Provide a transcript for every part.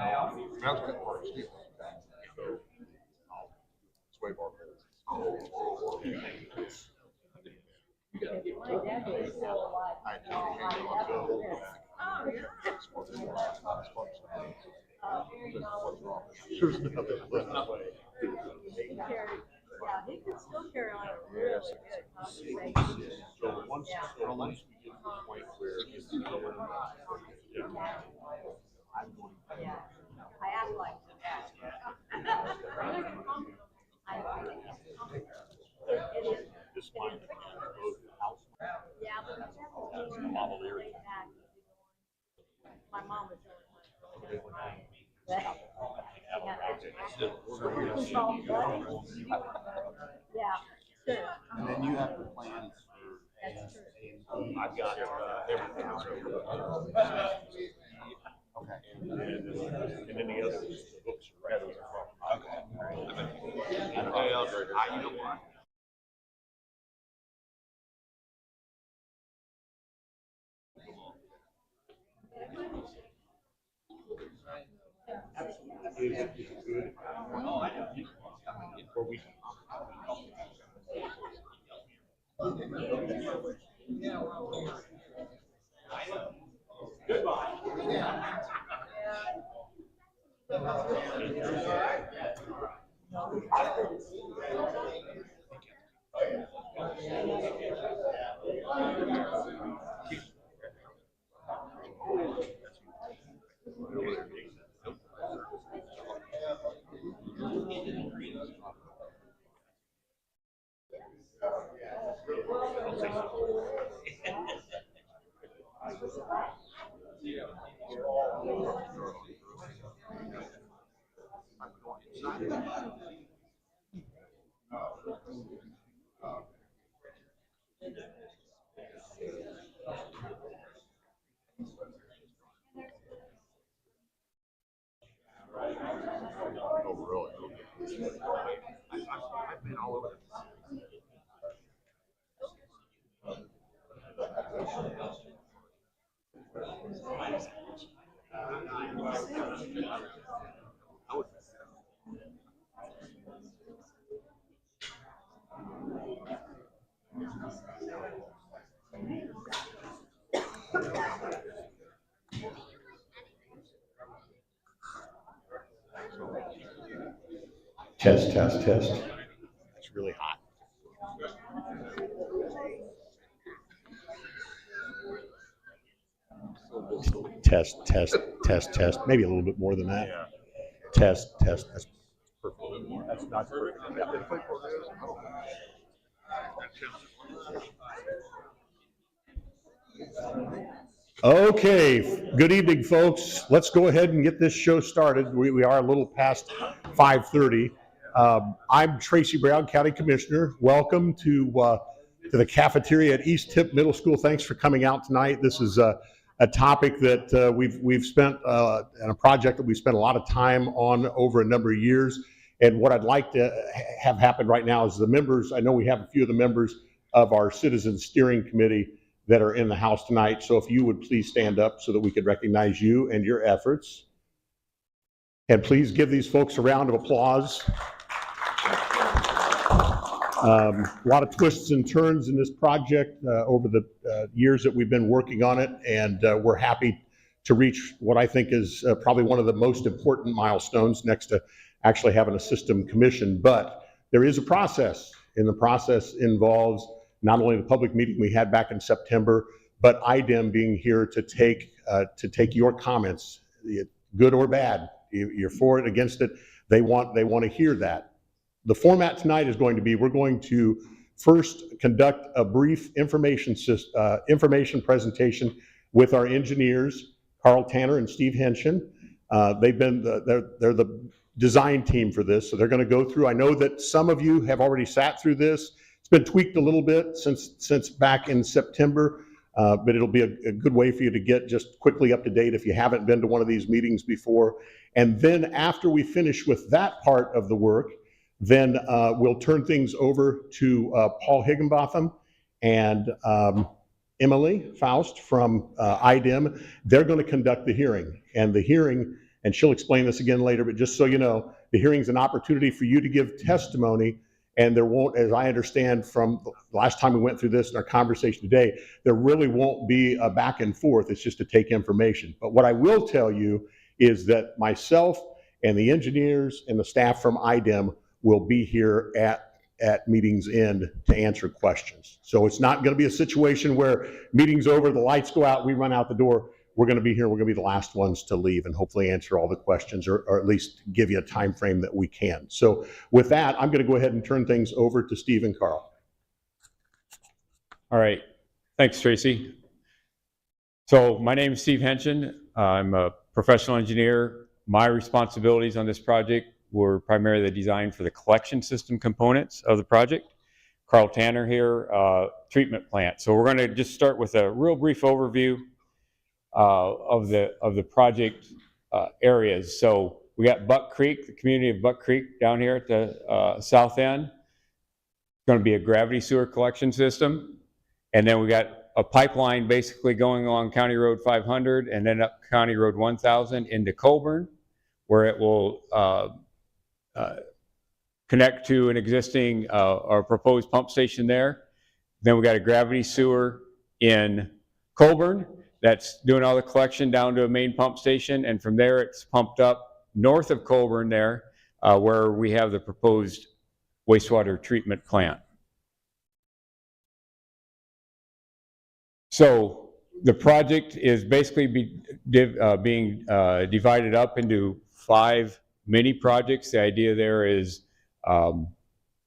That's good work. So it's way more. I do. There's nothing left away. Yeah, he could still carry on a really good conversation. So once we get to the point where it's I'm going to. Yeah, I act like that. It is. This might both house. Yeah, but it's definitely more laid back. My mom was really nice. Yeah, sure. And then you have the plans for. That's true. I've got everything else over. Okay. And then the other books are right over. Okay. You know what? Is it good? Or we oh really? I've been all over. Test, test, test. It's really hot. Test, test, test, test. Maybe a little bit more than that. Yeah. Test, test. That's Perfect. That's not perfect. okay. Good evening, folks. Let's go ahead and get this show started. We are a little past 5:30. I'm Tracy Brown, County Commissioner. Welcome to the cafeteria at East Tip Middle School. Thanks for coming out tonight. This is a topic that we've spent and a project that we've spent a lot of time on over a number of years. And what I'd like to have happen right now is the members, I know we have a few of the members of our Citizen Steering Committee that are in the house tonight. So if you would please stand up so that we could recognize you and your efforts. And please give these folks a round of applause. A lot of twists and turns in this project over the years that we've been working on it, and we're happy to reach what I think is probably one of the most important milestones next to actually having a system commission. But there is a process, and the process involves not only the public meeting we had back in September, but IDEM being here to take your comments, good or bad. You're for it, against it. They want to hear that. The format tonight is going to be, we're going to first conduct a brief information presentation with our engineers, Carl Tanner and Steve Henshin. They're the design team for this, so they're going to go through. I know that some of you have already sat through this. It's been tweaked a little bit since back in September, but it'll be a good way for you to get just quickly up to date if you haven't been to one of these meetings before. And then after we finish with that part of the work, then we'll turn things over to Paul Higginbotham and Emily Faust from IDEM. They're going to conduct the hearing. And the hearing, and she'll explain this again later, but just so you know, the hearing's an opportunity for you to give testimony, and there won't, as I understand from the last time we went through this in our conversation today, there really won't be a back and forth. It's just to take information. But what I will tell you is that myself and the engineers and the staff from IDEM will be here at meeting's end to answer questions. So it's not going to be a situation where meeting's over, the lights go out, we run out the door. We're going to be here. We're going to be the last ones to leave and hopefully answer all the questions, or at least give you a time frame that we can. So with that, I'm going to go ahead and turn things over to Steve and Carl. All right. Thanks, Tracy. So my name is Steve Henshin. I'm a professional engineer. My responsibilities on this project were primarily the design for the collection system components of the project. Carl Tanner here, treatment plant. So we're going to just start with a real brief overview of the project areas. So we got Buck Creek, the community of Buck Creek down here at the south end. It's going to be a gravity sewer collection system. And then we got a pipeline basically going along County Road 500 and then up County Road 1000 into Colburn, where it will connect to an existing or proposed pump station there. Then we got a gravity sewer in Colburn that's doing all the collection down to a main pump station, and from there it's pumped up north of Colburn there, where we have the proposed wastewater treatment plant. So the project is basically being divided up into 5 mini projects. The idea there is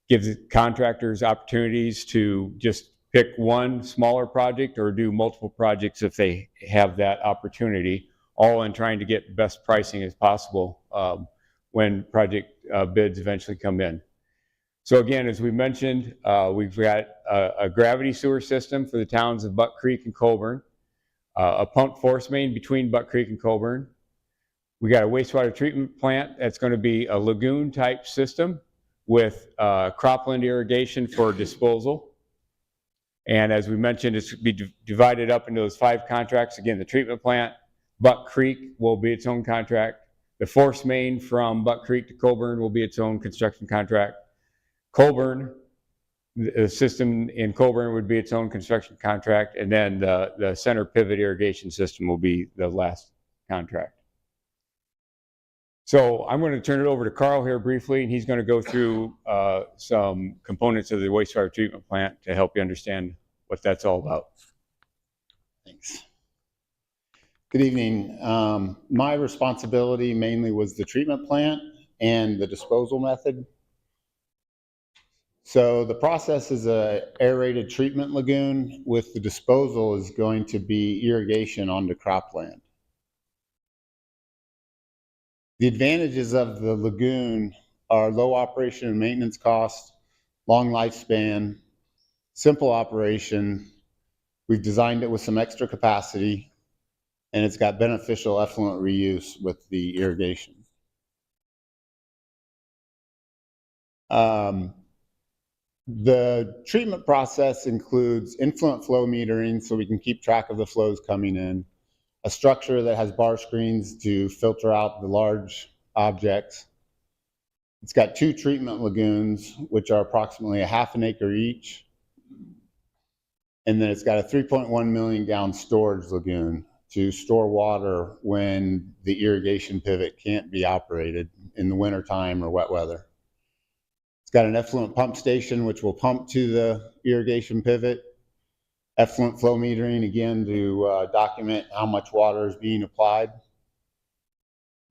gives contractors opportunities to just pick one smaller project or do multiple projects if they have that opportunity, all in trying to get the best pricing as possible when project bids eventually come in. So again, as we mentioned, we've got a gravity sewer system for the towns of Buck Creek and Colburn, a pump force main between Buck Creek and Colburn. We got a wastewater treatment plant that's going to be a lagoon type system with cropland irrigation for disposal. And as we mentioned, it's going to be divided up into those 5 contracts. Again, the treatment plant, Buck Creek will be its own contract. The force main from Buck Creek to Colburn will be its own construction contract. Colburn, the system in Colburn would be its own construction contract. And then the center pivot irrigation system will be the last contract. So I'm going to turn it over to Carl here briefly, and he's going to go through some components of the wastewater treatment plant to help you understand what that's all about. Thanks. Good evening. My responsibility mainly was the treatment plant and the disposal method. So the process is a aerated treatment lagoon, with the disposal is going to be irrigation onto cropland. The advantages of the lagoon are low operation and maintenance costs, long lifespan, simple operation. We've designed it with some extra capacity, and it's got beneficial effluent reuse with the irrigation. The treatment process includes influent flow metering, so we can keep track of the flows coming in, a structure that has bar screens to filter out the large objects. It's got 2 treatment lagoons, which are approximately ½ an acre each. And then it's got a 3.1 million gallon storage lagoon to store water when the irrigation pivot can't be operated in the wintertime or wet weather. It's got an effluent pump station, which will pump to the irrigation pivot. Effluent flow metering, again, to document how much water is being applied.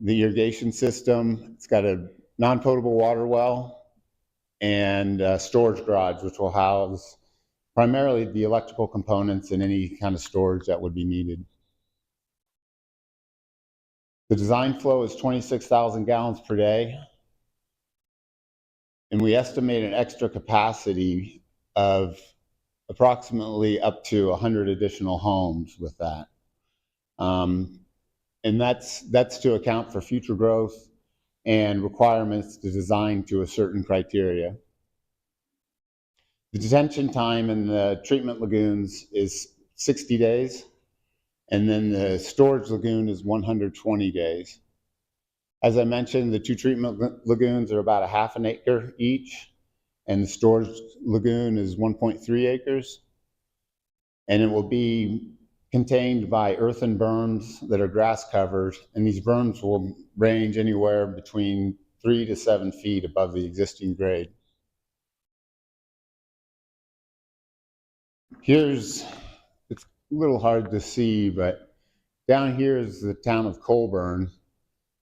The irrigation system, it's got a non-potable water well and a storage garage, which will house primarily the electrical components and any kind of storage that would be needed. The design flow is 26,000 gallons per day. And we estimate an extra capacity of approximately up to 100 additional homes with that. And that's to account for future growth and requirements to design to a certain criteria. The detention time in the treatment lagoons is 60 days, and then the storage lagoon is 120 days. As I mentioned, the 2 treatment lagoons are about a half an acre each, and the storage lagoon is 1.3 acres. And it will be contained by earthen berms that are grass covered, and these berms will range anywhere between 3 to 7 feet above the existing grade. It's a little hard to see, but down here is the town of Colburn,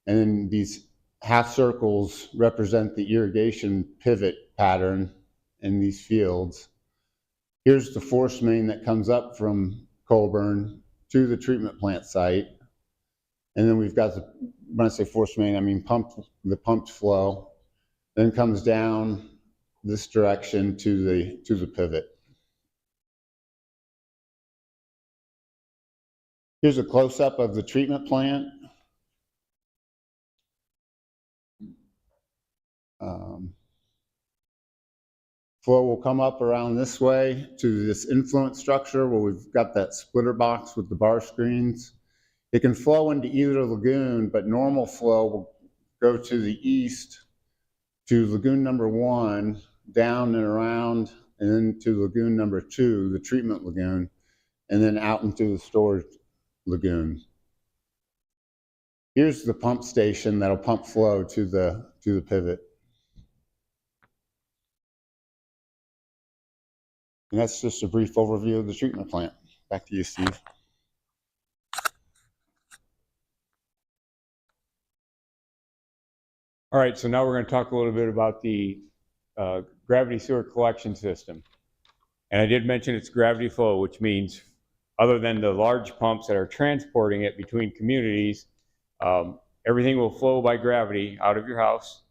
and then these half circles represent the irrigation pivot pattern in these fields. Here's the force main that comes up from Colburn to the treatment plant site. And then we've got when I say force main, I mean the pumped flow, then comes down this direction to the pivot. Here's a close-up of the treatment plant. Flow will come up around this way to this influence structure where we've got that splitter box with the bar screens. It can flow into either lagoon, but normal flow will go to the east to lagoon number 1, down and around, and then to lagoon number 2, the treatment lagoon, and then out into the storage lagoon. Here's the pump station that'll pump flow to the pivot. And that's just a brief overview of the treatment plant. Back to you, Steve. All right, so now we're going to talk a little bit about the gravity sewer collection system. And I did mention it's gravity flow, which means other than the large pumps that are transporting it between communities, everything will flow by gravity out of your house,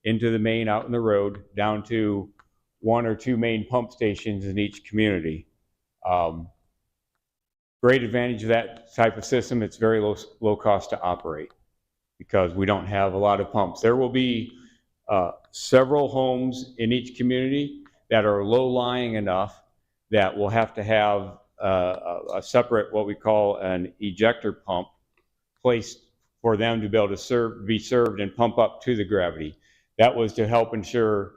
into the main, out in the road, down to 1 or 2 main pump stations in each community. Great advantage of that type of system, it's very low cost to operate because we don't have a lot of pumps. There will be several homes in each community that are low-lying enough that will have to have a separate, what we call an ejector pump, placed for them to be able to be served and pump up to the gravity. That was to help ensure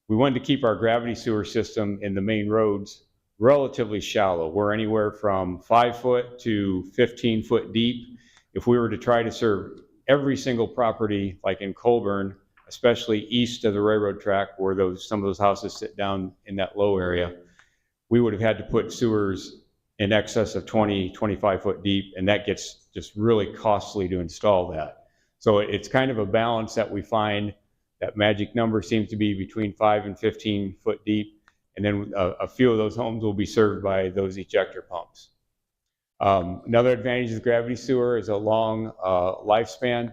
we wanted to keep our gravity sewer system in the main roads relatively shallow. We're anywhere from 5 foot to 15 foot deep. If we were to try to serve every single property, like in Colburn, especially east of the railroad track where some of those houses sit down in that low area, we would have had to put sewers in excess of 20, 25 foot deep, and that gets just really costly to install that. So it's kind of a balance that we find. That magic number seems to be between 5 and 15 foot deep, and then a few of those homes will be served by those ejector pumps. Another advantage of gravity sewer is a long lifespan.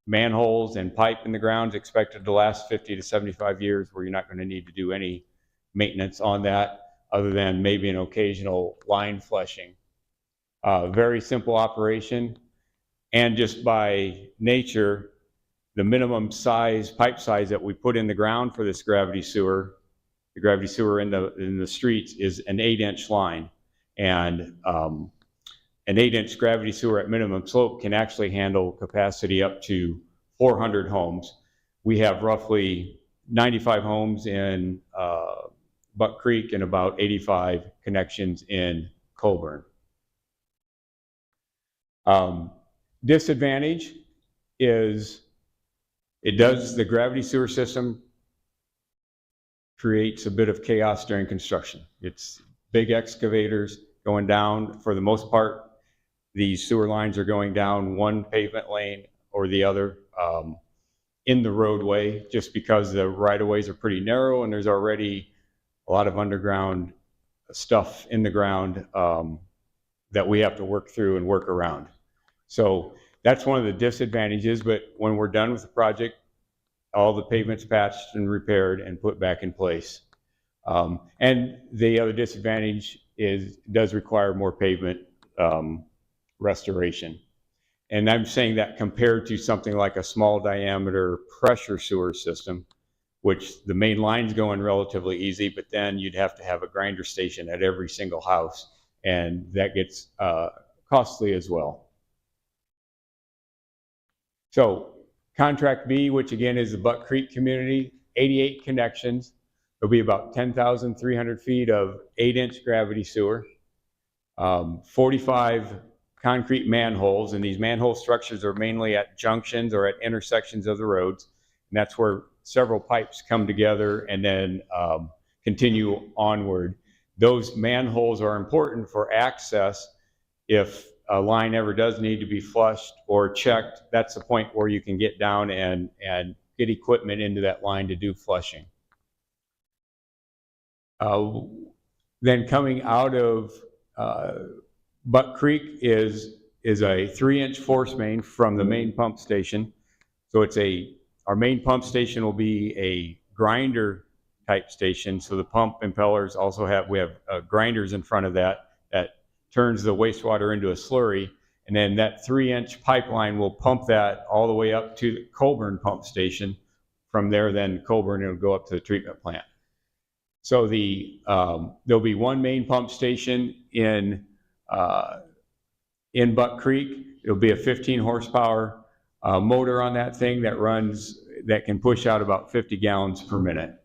Manholes and pipe in the ground is expected to last 50 to 75 years, where you're not going to need to do any maintenance on that other than maybe an occasional line flushing. Very simple operation, and just by nature, the minimum size, pipe size that we put in the ground for this gravity sewer, the gravity sewer in the streets, is an 8-inch line. And an 8-inch gravity sewer at minimum slope can actually handle capacity up to 400 homes. We have roughly 95 homes in Buck Creek and about 85 connections in Colburn. Disadvantage is the gravity sewer system creates a bit of chaos during construction. It's big excavators going down. For the most part, these sewer lines are going down one pavement lane or the other in the roadway, just because the right-of-ways are pretty narrow and there's already a lot of underground stuff in the ground that we have to work through and work around. So that's one of the disadvantages, but when we're done with the project, all the pavement's patched and repaired and put back in place. And the other disadvantage does require more pavement restoration. And I'm saying that compared to something like a small diameter pressure sewer system, which the main line's going relatively easy, but then you'd have to have a grinder station at every single house, and that gets costly as well. So contract B, which again is the Buck Creek community, 88 connections. There'll be about 10,300 feet of 8-inch gravity sewer, 45 concrete manholes, and these manhole structures are mainly at junctions or at intersections of the roads, and that's where several pipes come together and then continue onward. Those manholes are important for access. If a line ever does need to be flushed or checked, that's the point where you can get down and get equipment into that line to do flushing. Then coming out of Buck Creek is a 3-inch force main from the main pump station. So our main pump station will be a grinder type station. So the pump impellers also we have grinders in front of that turns the wastewater into a slurry. And then that 3-inch pipeline will pump that all the way up to the Colburn pump station. From there, then Colburn, it'll go up to the treatment plant. So there'll be one main pump station in Buck Creek. It'll be a 15 horsepower motor on that thing that can push out about 50 gallons per minute.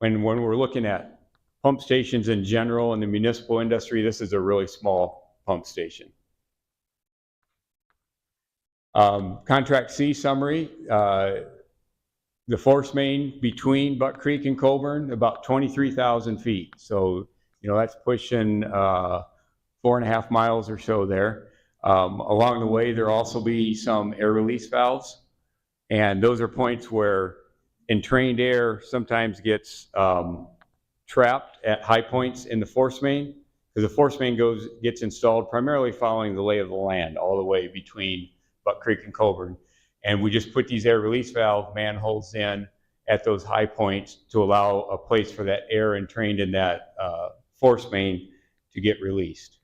When we're looking at pump stations in general in the municipal industry, this is a really small pump station. Contract C summary. The force main between Buck Creek and Colburn, about 23,000 feet. So, that's pushing 4.5 miles or so there. Along the way, there'll also be some air release valves. And those are points where entrained air sometimes gets trapped at high points in the force main, because the force main gets installed primarily following the lay of the land all the way between Buck Creek and Colburn. And we just put these air release valve manholes in at those high points to allow a place for that air entrained in that force main to get released.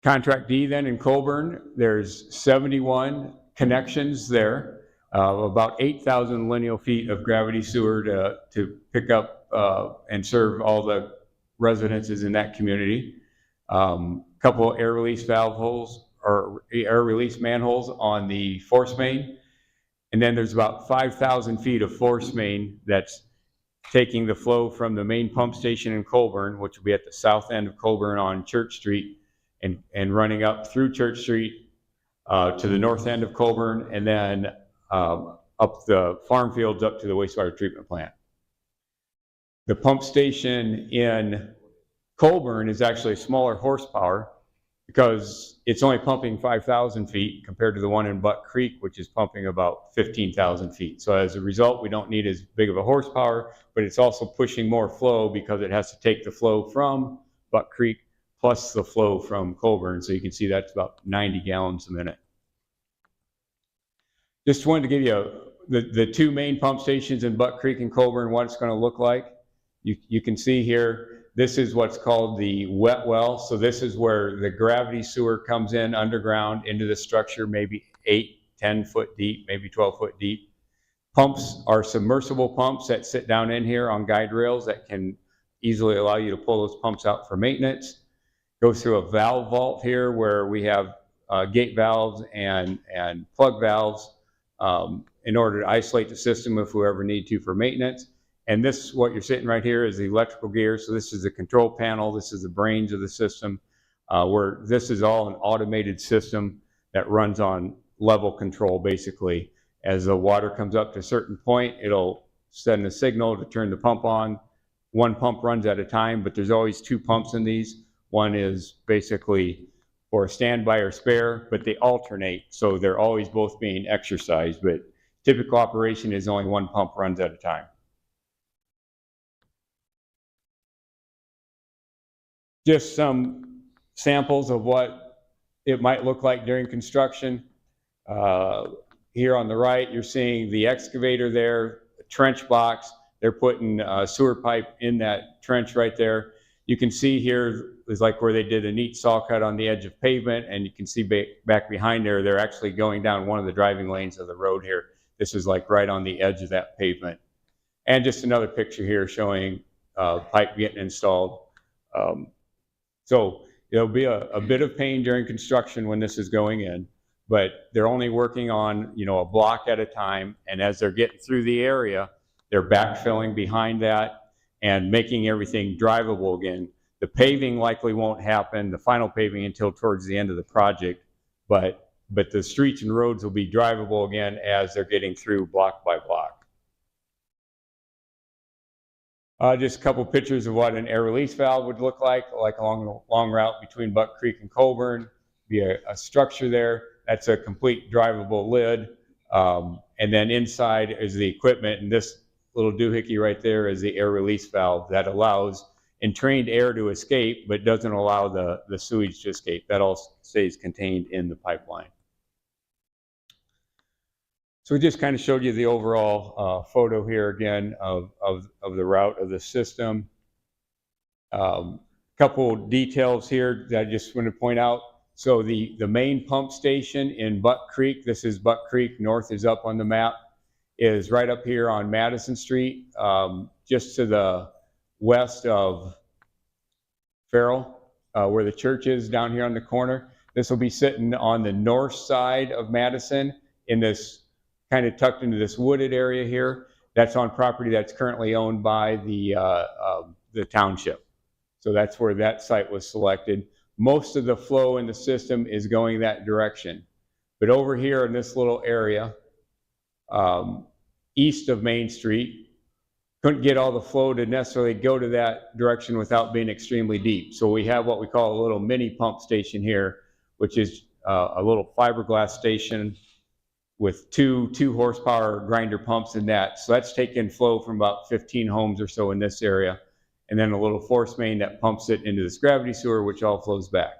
Contract D then in Colburn, there's 71 connections there, about 8,000 lineal feet of gravity sewer to pick up and serve all the residences in that community. Couple air release valve holes or air release manholes on the force main. And then there's about 5,000 feet of force main that's taking the flow from the main pump station in Colburn, which will be at the south end of Colburn on Church Street, and running up through Church Street to the north end of Colburn, and then up the farm fields up to the wastewater treatment plant. The pump station in Colburn is actually a smaller horsepower because it's only pumping 5,000 feet compared to the one in Buck Creek, which is pumping about 15,000 feet. So as a result, we don't need as big of a horsepower, but it's also pushing more flow because it has to take the flow from Buck Creek plus the flow from Colburn. So you can see that's about 90 gallons a minute. Just wanted to give you the two main pump stations in Buck Creek and Colburn, what it's going to look like. You can see here, this is what's called the wet well. So this is where the gravity sewer comes in underground into the structure, maybe 8, 10 foot deep, maybe 12 foot deep. Pumps are submersible pumps that sit down in here on guide rails that can easily allow you to pull those pumps out for maintenance. Goes through a valve vault here where we have gate valves and plug valves in order to isolate the system if we ever need to for maintenance. And this, what you're sitting right here, is the electrical gear. So this is the control panel. This is the brains of the system, where this is all an automated system that runs on level control, basically. As the water comes up to a certain point, it'll send a signal to turn the pump on. One pump runs at a time, but there's always two pumps in these. One is basically for standby or spare, but they alternate. So they're always both being exercised, but typical operation is only one pump runs at a time. Just some samples of what it might look like during construction. Here on the right, you're seeing the excavator there, a trench box. They're putting a sewer pipe in that trench right there. You can see here is like where they did a neat saw cut on the edge of pavement, and you can see back behind there, they're actually going down one of the driving lanes of the road here. This is like right on the edge of that pavement. And just another picture here showing pipe getting installed. So It'll be a bit of pain during construction when this is going in, but they're only working on, you know, a block at a time. And as they're getting through the area, they're backfilling behind that and making everything drivable again. The paving likely won't happen, the final paving, until towards the end of the project, but the streets and roads will be drivable again as they're getting through block by block. Just a couple pictures of what an air release valve would look like along the long route between Buck Creek and Colburn. Be a structure there. That's a complete drivable lid. And then inside is the equipment, and this little doohickey right there is the air release valve that allows entrained air to escape, but doesn't allow the sewage to escape. That all stays contained in the pipeline. So we just kind of showed you the overall photo here again of the route of the system. Couple details here that I just want to point out. So the main pump station in Buck Creek, this is Buck Creek, north is up on the map, is right up here on Madison Street, just to the west of Farrell, where the church is down here on the corner. This will be sitting on the north side of Madison in this kind of tucked into this wooded area here. That's on property that's currently owned by the township. So that's where that site was selected. Most of the flow in the system is going that direction. But over here in this little area, east of Main Street, couldn't get all the flow to necessarily go to that direction without being extremely deep. So we have what we call a little mini pump station here, which is a little fiberglass station with two horsepower grinder pumps in that. So that's taking flow from about 15 homes or so in this area. And then a little force main that pumps it into this gravity sewer, which all flows back.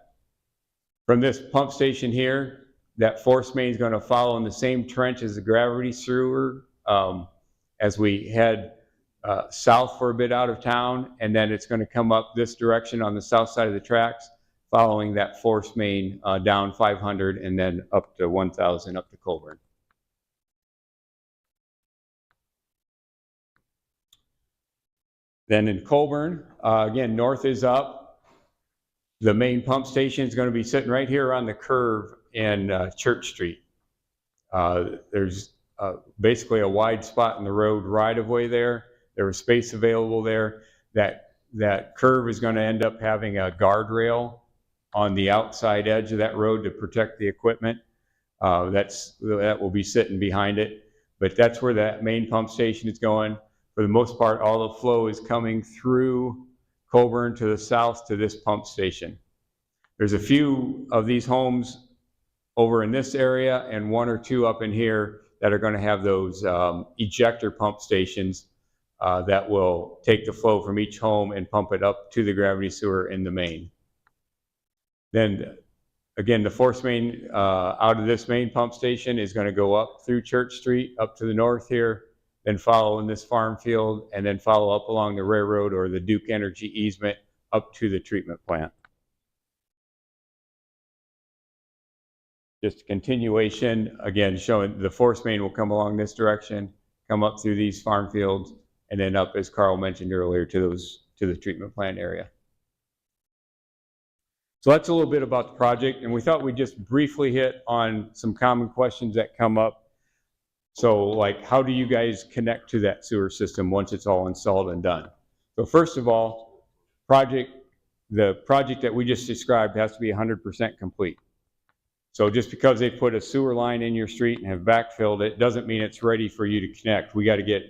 From this pump station here, that force main is going to follow in the same trench as the gravity sewer as we head south for a bit out of town. And then it's going to come up this direction on the south side of the tracks, following that force main down 500 and then up to 1,000 up to Colburn. Then in Colburn, again, north is up. The main pump station is going to be sitting right here on the curve in Church Street. There's basically a wide spot in the road right-of-way there. There was space available there. That curve is going to end up having a guardrail on the outside edge of that road to protect the equipment. That will be sitting behind it. But that's where that main pump station is going. For the most part, all the flow is coming through Colburn to the south to this pump station. There's a few of these homes over in this area and one or two up in here that are going to have those ejector pump stations that will take the flow from each home and pump it up to the gravity sewer in the main. Then again, the force main out of this main pump station is going to go up through Church Street up to the north here, then follow in this farm field, and then follow up along the railroad or the Duke Energy easement up to the treatment plant. Just a continuation, again, showing the force main will come along this direction, come up through these farm fields, and then up, as Carl mentioned earlier, to the treatment plant area. So that's a little bit about the project, and we thought we'd just briefly hit on some common questions that come up. So like, how do you guys connect to that sewer system once it's all installed and done? So first of all, the project that we just described has to be 100% complete. So just because they put a sewer line in your street and have backfilled it, doesn't mean it's ready for you to connect. We got to get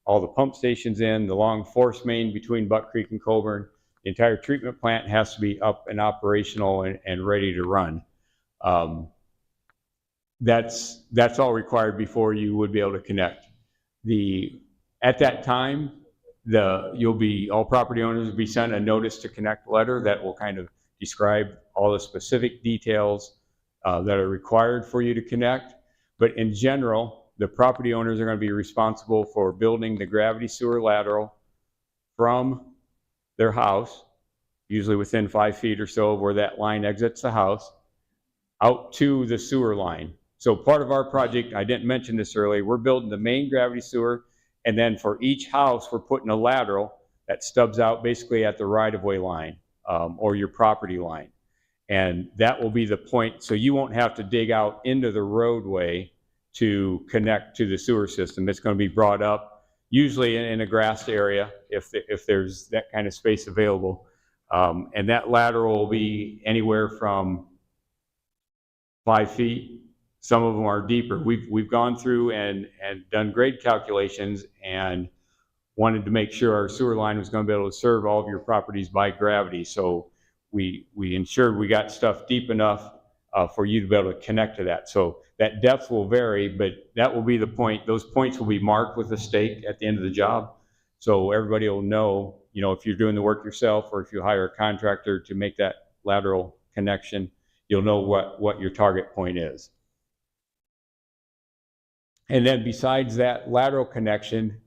all the pump stations in, the long force main between Buck Creek and Colburn. The entire treatment plant has to be up and operational and ready to run. That's all required before you would be able to connect. At that time, all property owners will be sent a notice to connect letter that will kind of describe all the specific details that are required for you to connect. But in general, the property owners are going to be responsible for building the gravity sewer lateral from their house, usually within 5 feet or so of where that line exits the house, out to the sewer line. So part of our project, I didn't mention this earlier, we're building the main gravity sewer, and then for each house, we're putting a lateral that stubs out basically at the right-of-way line or your property line. And that will be the point, so you won't have to dig out into the roadway to connect to the sewer system. It's going to be brought up, usually in a grassed area, if there's that kind of space available. And that lateral will be anywhere from 5 feet. Some of them are deeper. We've gone through and done grade calculations and wanted to make sure our sewer line was going to be able to serve all of your properties by gravity. So we ensured we got stuff deep enough for you to be able to connect to that. So that depth will vary, but that will be the point. Those points will be marked with a stake at the end of the job. So everybody will know, if you're doing the work yourself or if you hire a contractor to make that lateral connection, you'll know what your target point is. And then besides that lateral connection,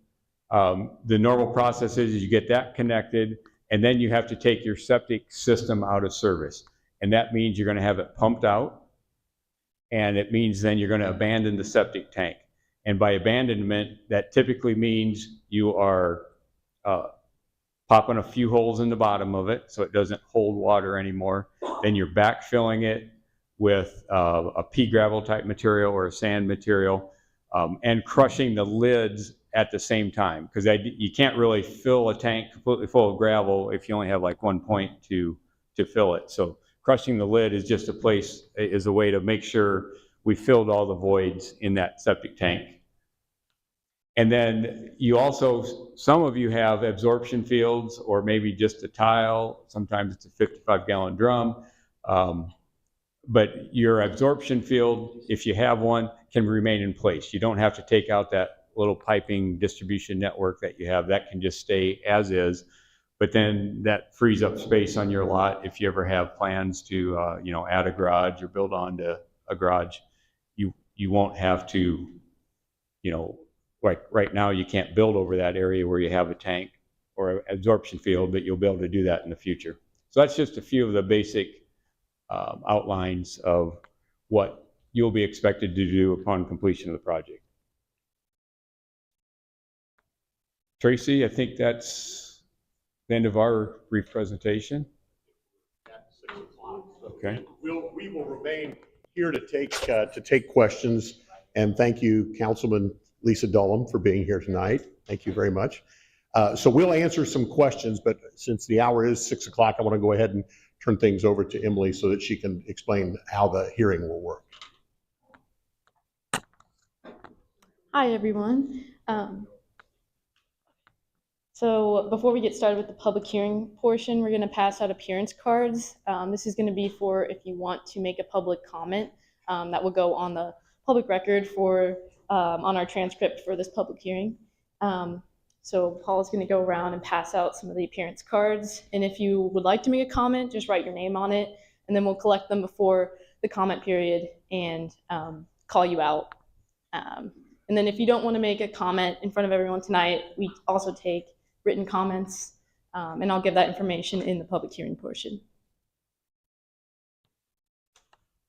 the normal process is you get that connected, and then you have to take your septic system out of service. And that means you're going to have it pumped out, and it means then you're going to abandon the septic tank. And by abandonment, that typically means you are popping a few holes in the bottom of it so it doesn't hold water anymore. Then you're backfilling it with a pea gravel type material or a sand material, and crushing the lids at the same time, because you can't really fill a tank completely full of gravel if you only have like one point to fill it. So crushing the lid is just a way to make sure we filled all the voids in that septic tank. And then you also, some of you have absorption fields, or maybe just a tile. Sometimes it's a 55-gallon drum. But your absorption field, if you have one, can remain in place. You don't have to take out that little piping distribution network that you have. That can just stay as is. But then that frees up space on your lot if you ever have plans to add a garage or build onto a garage. You won't have to, like right now you can't build over that area where you have a tank or an absorption field, but you'll be able to do that in the future. So that's just a few of the basic outlines of what you'll be expected to do upon completion of the project. Tracy, I think that's the end of our brief presentation. At 6 o'clock. Okay. We will remain here to take questions, and thank you, Councilman Lisa Dullum, for being here tonight. Thank you very much. So we'll answer some questions, but since the hour is 6 o'clock, I want to go ahead and turn things over to Emily so that she can explain how the hearing will work. Hi, everyone. So before we get started with the public hearing portion, we're going to pass out appearance cards. This is going to be for if you want to make a public comment that will go on the public record for on our transcript for this public hearing. So Paul's going to go around and pass out some of the appearance cards. And if you would like to make a comment, just write your name on it, and then we'll collect them before the comment period and call you out. And then if you don't want to make a comment in front of everyone tonight, we also take written comments, and I'll give that information in the public hearing portion.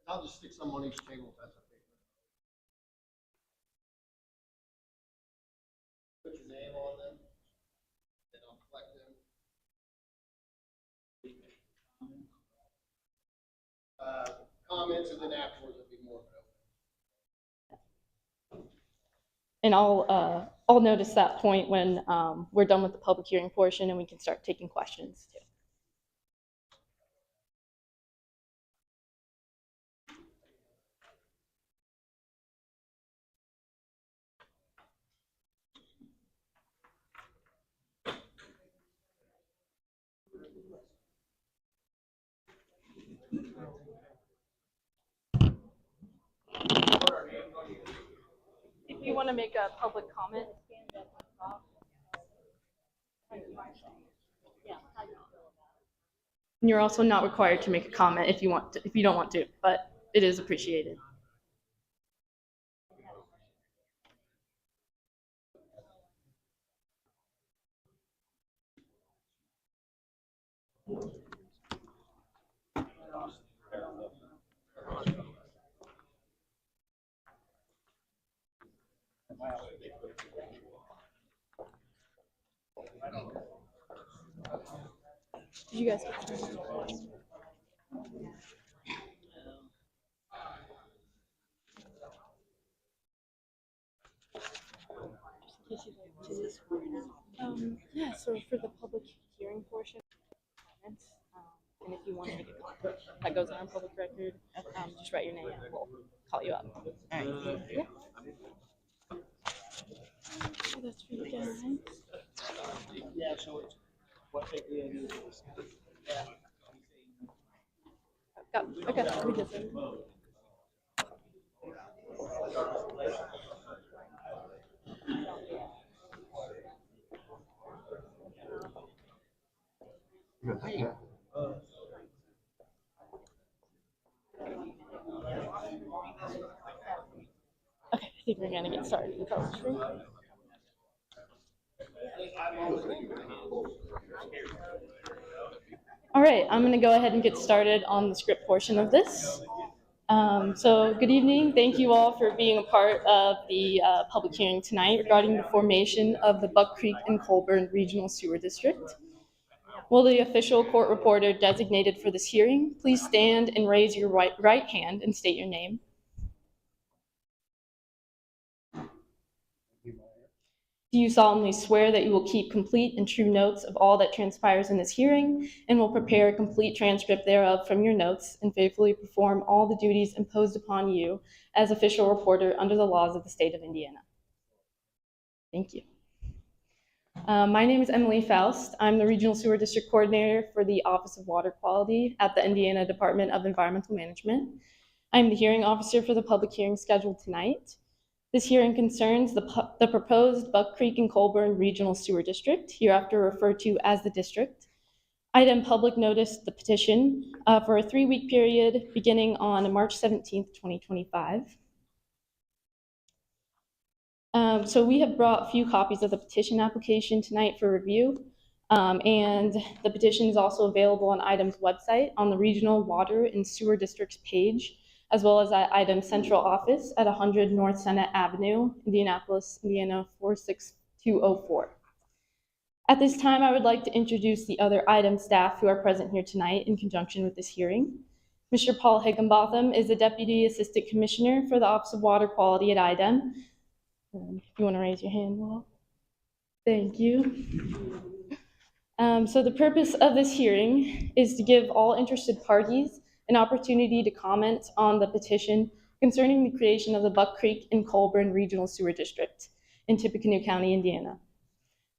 I'll just stick some on each table if that's okay. Put your name on them, and I'll collect them. Comments, and then afterwards there'll be more. And I'll notice that point when we're done with the public hearing portion and we can start taking questions too. If you want to make a public comment, and you're also not required to make a comment if you want to, if you don't want to, but it is appreciated. Did you guys get Yeah, so for the public hearing portion, comments, and if you want to make a comment that goes on our public record, just write your name and we'll call you up. All right. Yeah. So that's for you guys. Yeah, so it's what they did is. Okay, we did that. Okay, I think we're gonna get started with our screen. All right, I'm gonna go ahead and get started on the script portion of this. So good evening. Thank you all for being a part of the public hearing tonight regarding the formation of the Buck Creek and Colburn Regional Sewer District. Will the official court reporter designated for this hearing please stand and raise your right hand and state your name? Do you solemnly swear that you will keep complete and true notes of all that transpires in this hearing and will prepare a complete transcript thereof from your notes and faithfully perform all the duties imposed upon you as official reporter under the laws of the state of Indiana? Thank you. My name is Emily Faust. I'm the Regional Sewer District Coordinator for the Office of Water Quality at the Indiana Department of Environmental Management. I'm the hearing officer for the public hearing scheduled tonight. This hearing concerns the proposed Buck Creek and Colburn Regional Sewer District, hereafter referred to as the district. Item public notice the petition for a 3-week period beginning on March 17th, 2025. So we have brought a few copies of the petition application tonight for review, and the petition is also available on IDEM's website on the Regional Water and Sewer Districts page, as well as at IDEM's central office at 100 North Senate Avenue, Indianapolis, Indiana 46204. At this time, I would like to introduce the other IDEM staff who are present here tonight in conjunction with this hearing. Mr. Paul Higginbotham is the Deputy Assistant Commissioner for the Office of Water Quality at IDEM. If you want to raise your hand, Will. Thank you. So the purpose of this hearing is to give all interested parties an opportunity to comment on the petition concerning the creation of the Buck Creek and Colburn Regional Sewer District in Tippecanoe County, Indiana.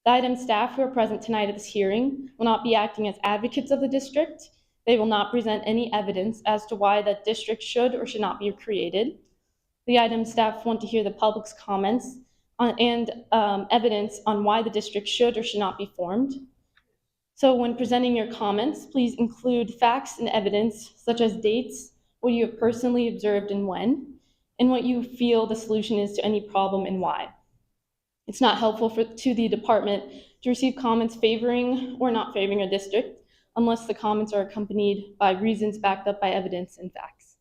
The IDEM staff who are present tonight at this hearing will not be acting as advocates of the district. They will not present any evidence as to why that district should or should not be created. The IDEM staff want to hear the public's comments and evidence on why the district should or should not be formed. So when presenting your comments, please include facts and evidence such as dates, what you have personally observed and when, and what you feel the solution is to any problem and why. It's not helpful to the department to receive comments favoring or not favoring a district unless the comments are accompanied by reasons backed up by evidence and facts.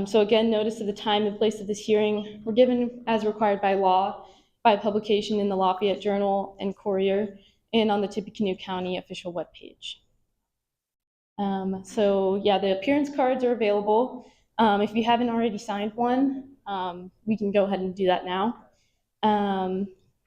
So again, notice of the time and place of this hearing were given as required by law by publication in the Lafayette Journal and Courier and on the Tippecanoe County official webpage. So yeah, the appearance cards are available. If you haven't already signed one, we can go ahead and do that now.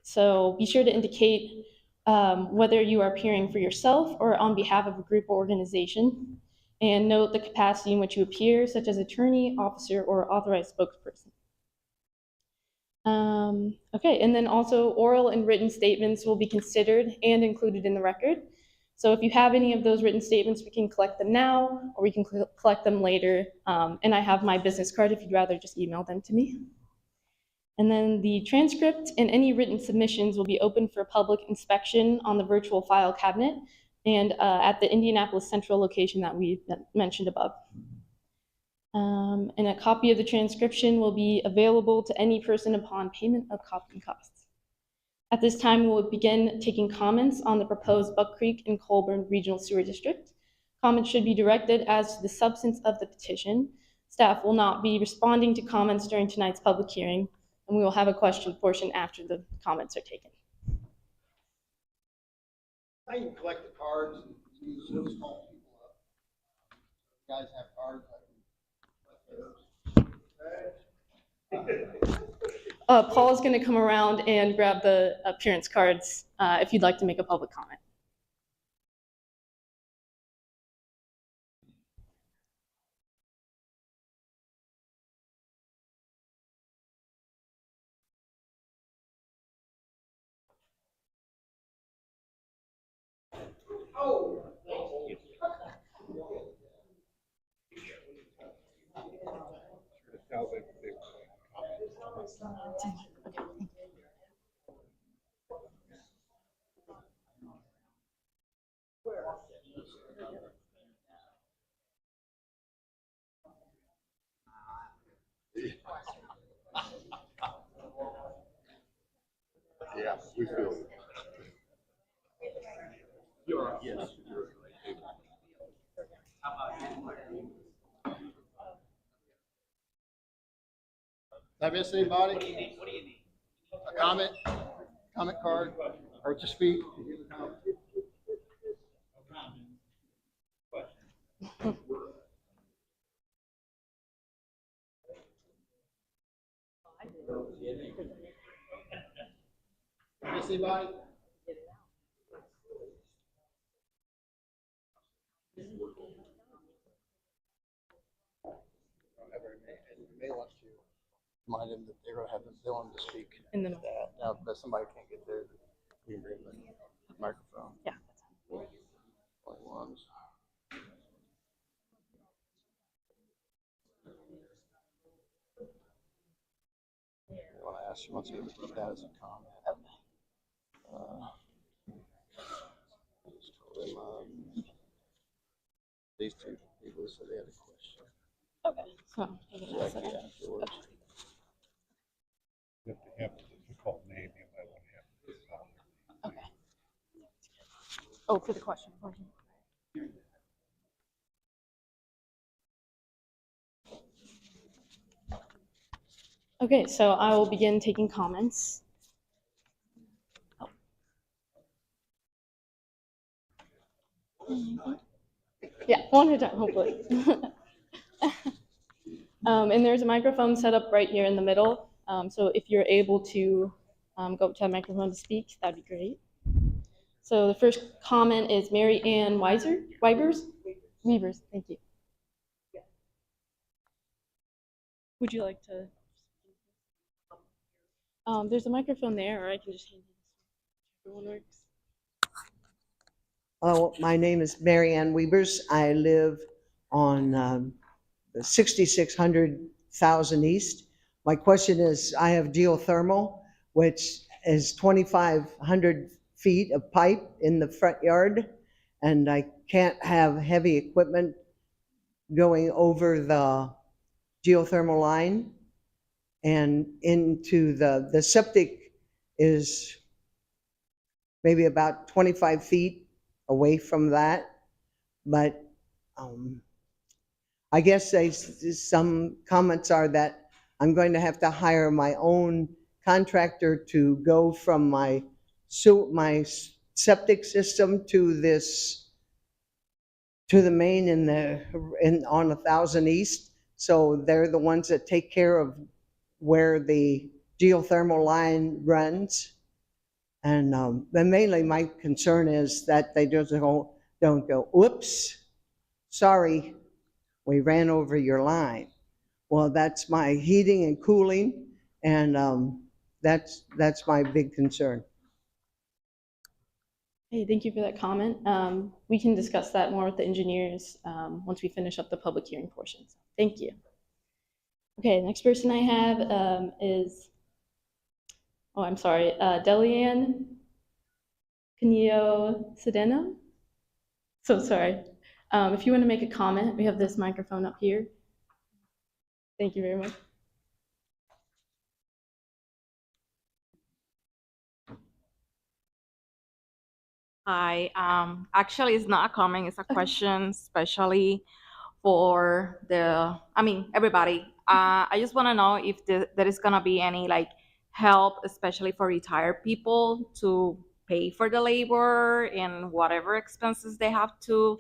So be sure to indicate whether you are appearing for yourself or on behalf of a group or organization, and note the capacity in which you appear, such as attorney, officer, or authorized spokesperson. Okay, and then also oral and written statements will be considered and included in the record. So if you have any of those written statements, we can collect them now, or we can collect them later. And I have my business card if you'd rather just email them to me. And then the transcript and any written submissions will be open for public inspection on the virtual file cabinet and at the Indianapolis Central location that we mentioned above. And a copy of the transcription will be available to any person upon payment of copy costs. At this time, we'll begin taking comments on the proposed Buck Creek and Colburn Regional Sewer District. Comments should be directed as to the substance of the petition. Staff will not be responding to comments during tonight's public hearing, and we will have a question portion after the comments are taken. I can collect the cards and use those, call people up. You guys have cards, I can collect those. Paul is going to come around and grab the appearance cards if you'd like to make a public comment. Yeah, we feel it. Yes. Did I miss anybody? A comment? Comment card? Or to speak? Miss anybody? May want to remind them that they're going to have they want them to speak. In the middle. Now, but somebody can't get there. We can bring the microphone. Yeah. Only ones. I want to ask you once you put that as a comment. Just told them, these two people said they had a question. Okay. So I'm So gonna I ask can that. afterwards. You have a difficult name, you might want to have. Okay. Oh, for the question. Okay, so I will begin taking comments. Oh. Yeah, one at a time, hopefully. And there's a microphone set up right here in the middle. So if you're able to go up to the microphone to speak, that'd be great. So the first comment is Mary Ann Weibers? Weavers, thank you. Would you like to? There's a microphone there, or I can just hand you this. Everyone works. Oh, my name is Mary Ann Weavers. I live on the 6600 Thousand East. My question is, I have geothermal, which is 2,500 feet of pipe in the front yard, and I can't have heavy equipment going over the geothermal line and into the septic is maybe about 25 feet away from that. But I guess some comments are that I'm going to have to hire my own contractor to go from my septic system to the main on 1000 East. So they're the ones that take care of where the geothermal line runs. And mainly my concern is that they just don't go, whoops, sorry, we ran over your line. Well, that's my heating and cooling, and that's my big concern. Hey, thank you for that comment. We can discuss that more with the engineers once we finish up the public hearing portion. So, thank you. Okay, the next person I have is, oh, I'm sorry, Delianne Canio Sedeno. So sorry. If you want to make a comment, we have this microphone up here. Thank you very much. Hi. Actually, it's not a comment, it's a question, especially for everybody. I just want to know if there is going to be any help, especially for retired people, to pay for the labor and whatever expenses they have to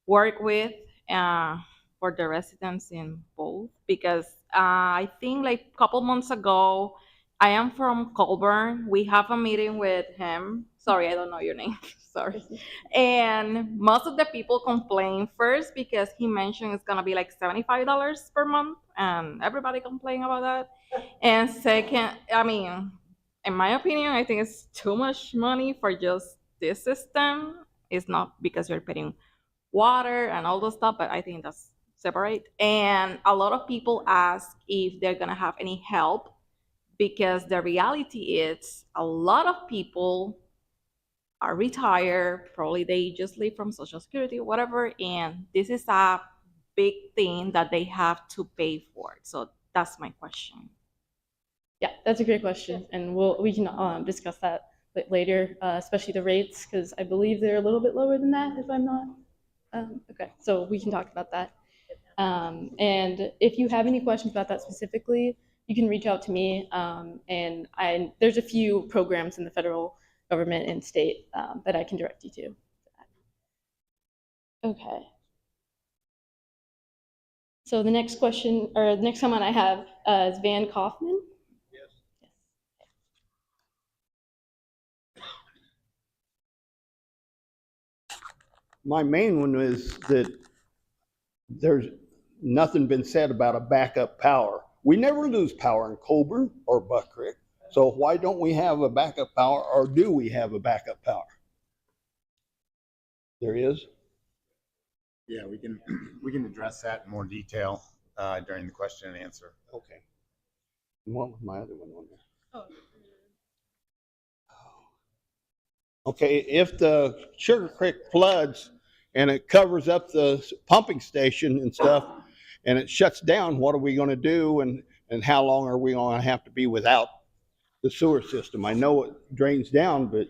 work with for the residents in both. Because I think a couple months ago, I am from Colburn. We have a meeting with him. Sorry, I don't know your name. Sorry. And most of the people complain first because he mentioned it's gonna be like $75 per month, and everybody complain about that. And second, I mean, in my opinion, I think it's too much money for just this system. It's not because you're paying water and all those stuff, but I think that's separate. And a lot of people ask if they're gonna have any help because the reality is a lot of people are retired, probably they just live from Social Security or whatever, and this is a big thing that they have to pay for. So that's my question. Yeah, that's a great question, and we can discuss that later, especially the rates, because I believe they're a little bit lower than that, if I'm not. Okay, so we can talk about that. And if you have any questions about that specifically, you can reach out to me. And there's a few programs in the federal government and state that I can direct you to. Okay. So the next question, or the next comment I have is Van Kaufman. My main one is that there's nothing been said about a backup power. We never lose power in Colburn or Buck Creek. So why don't we have a backup power, or do we have a backup power? There is. Yeah, we can address that in more detail during the question and answer. Okay. And what was my other one on there? Okay, if the Sugar Creek floods and it covers up the pumping station and stuff, and it shuts down, what are we going to do, and how long are we going to have to be without the sewer system? I know it drains down, but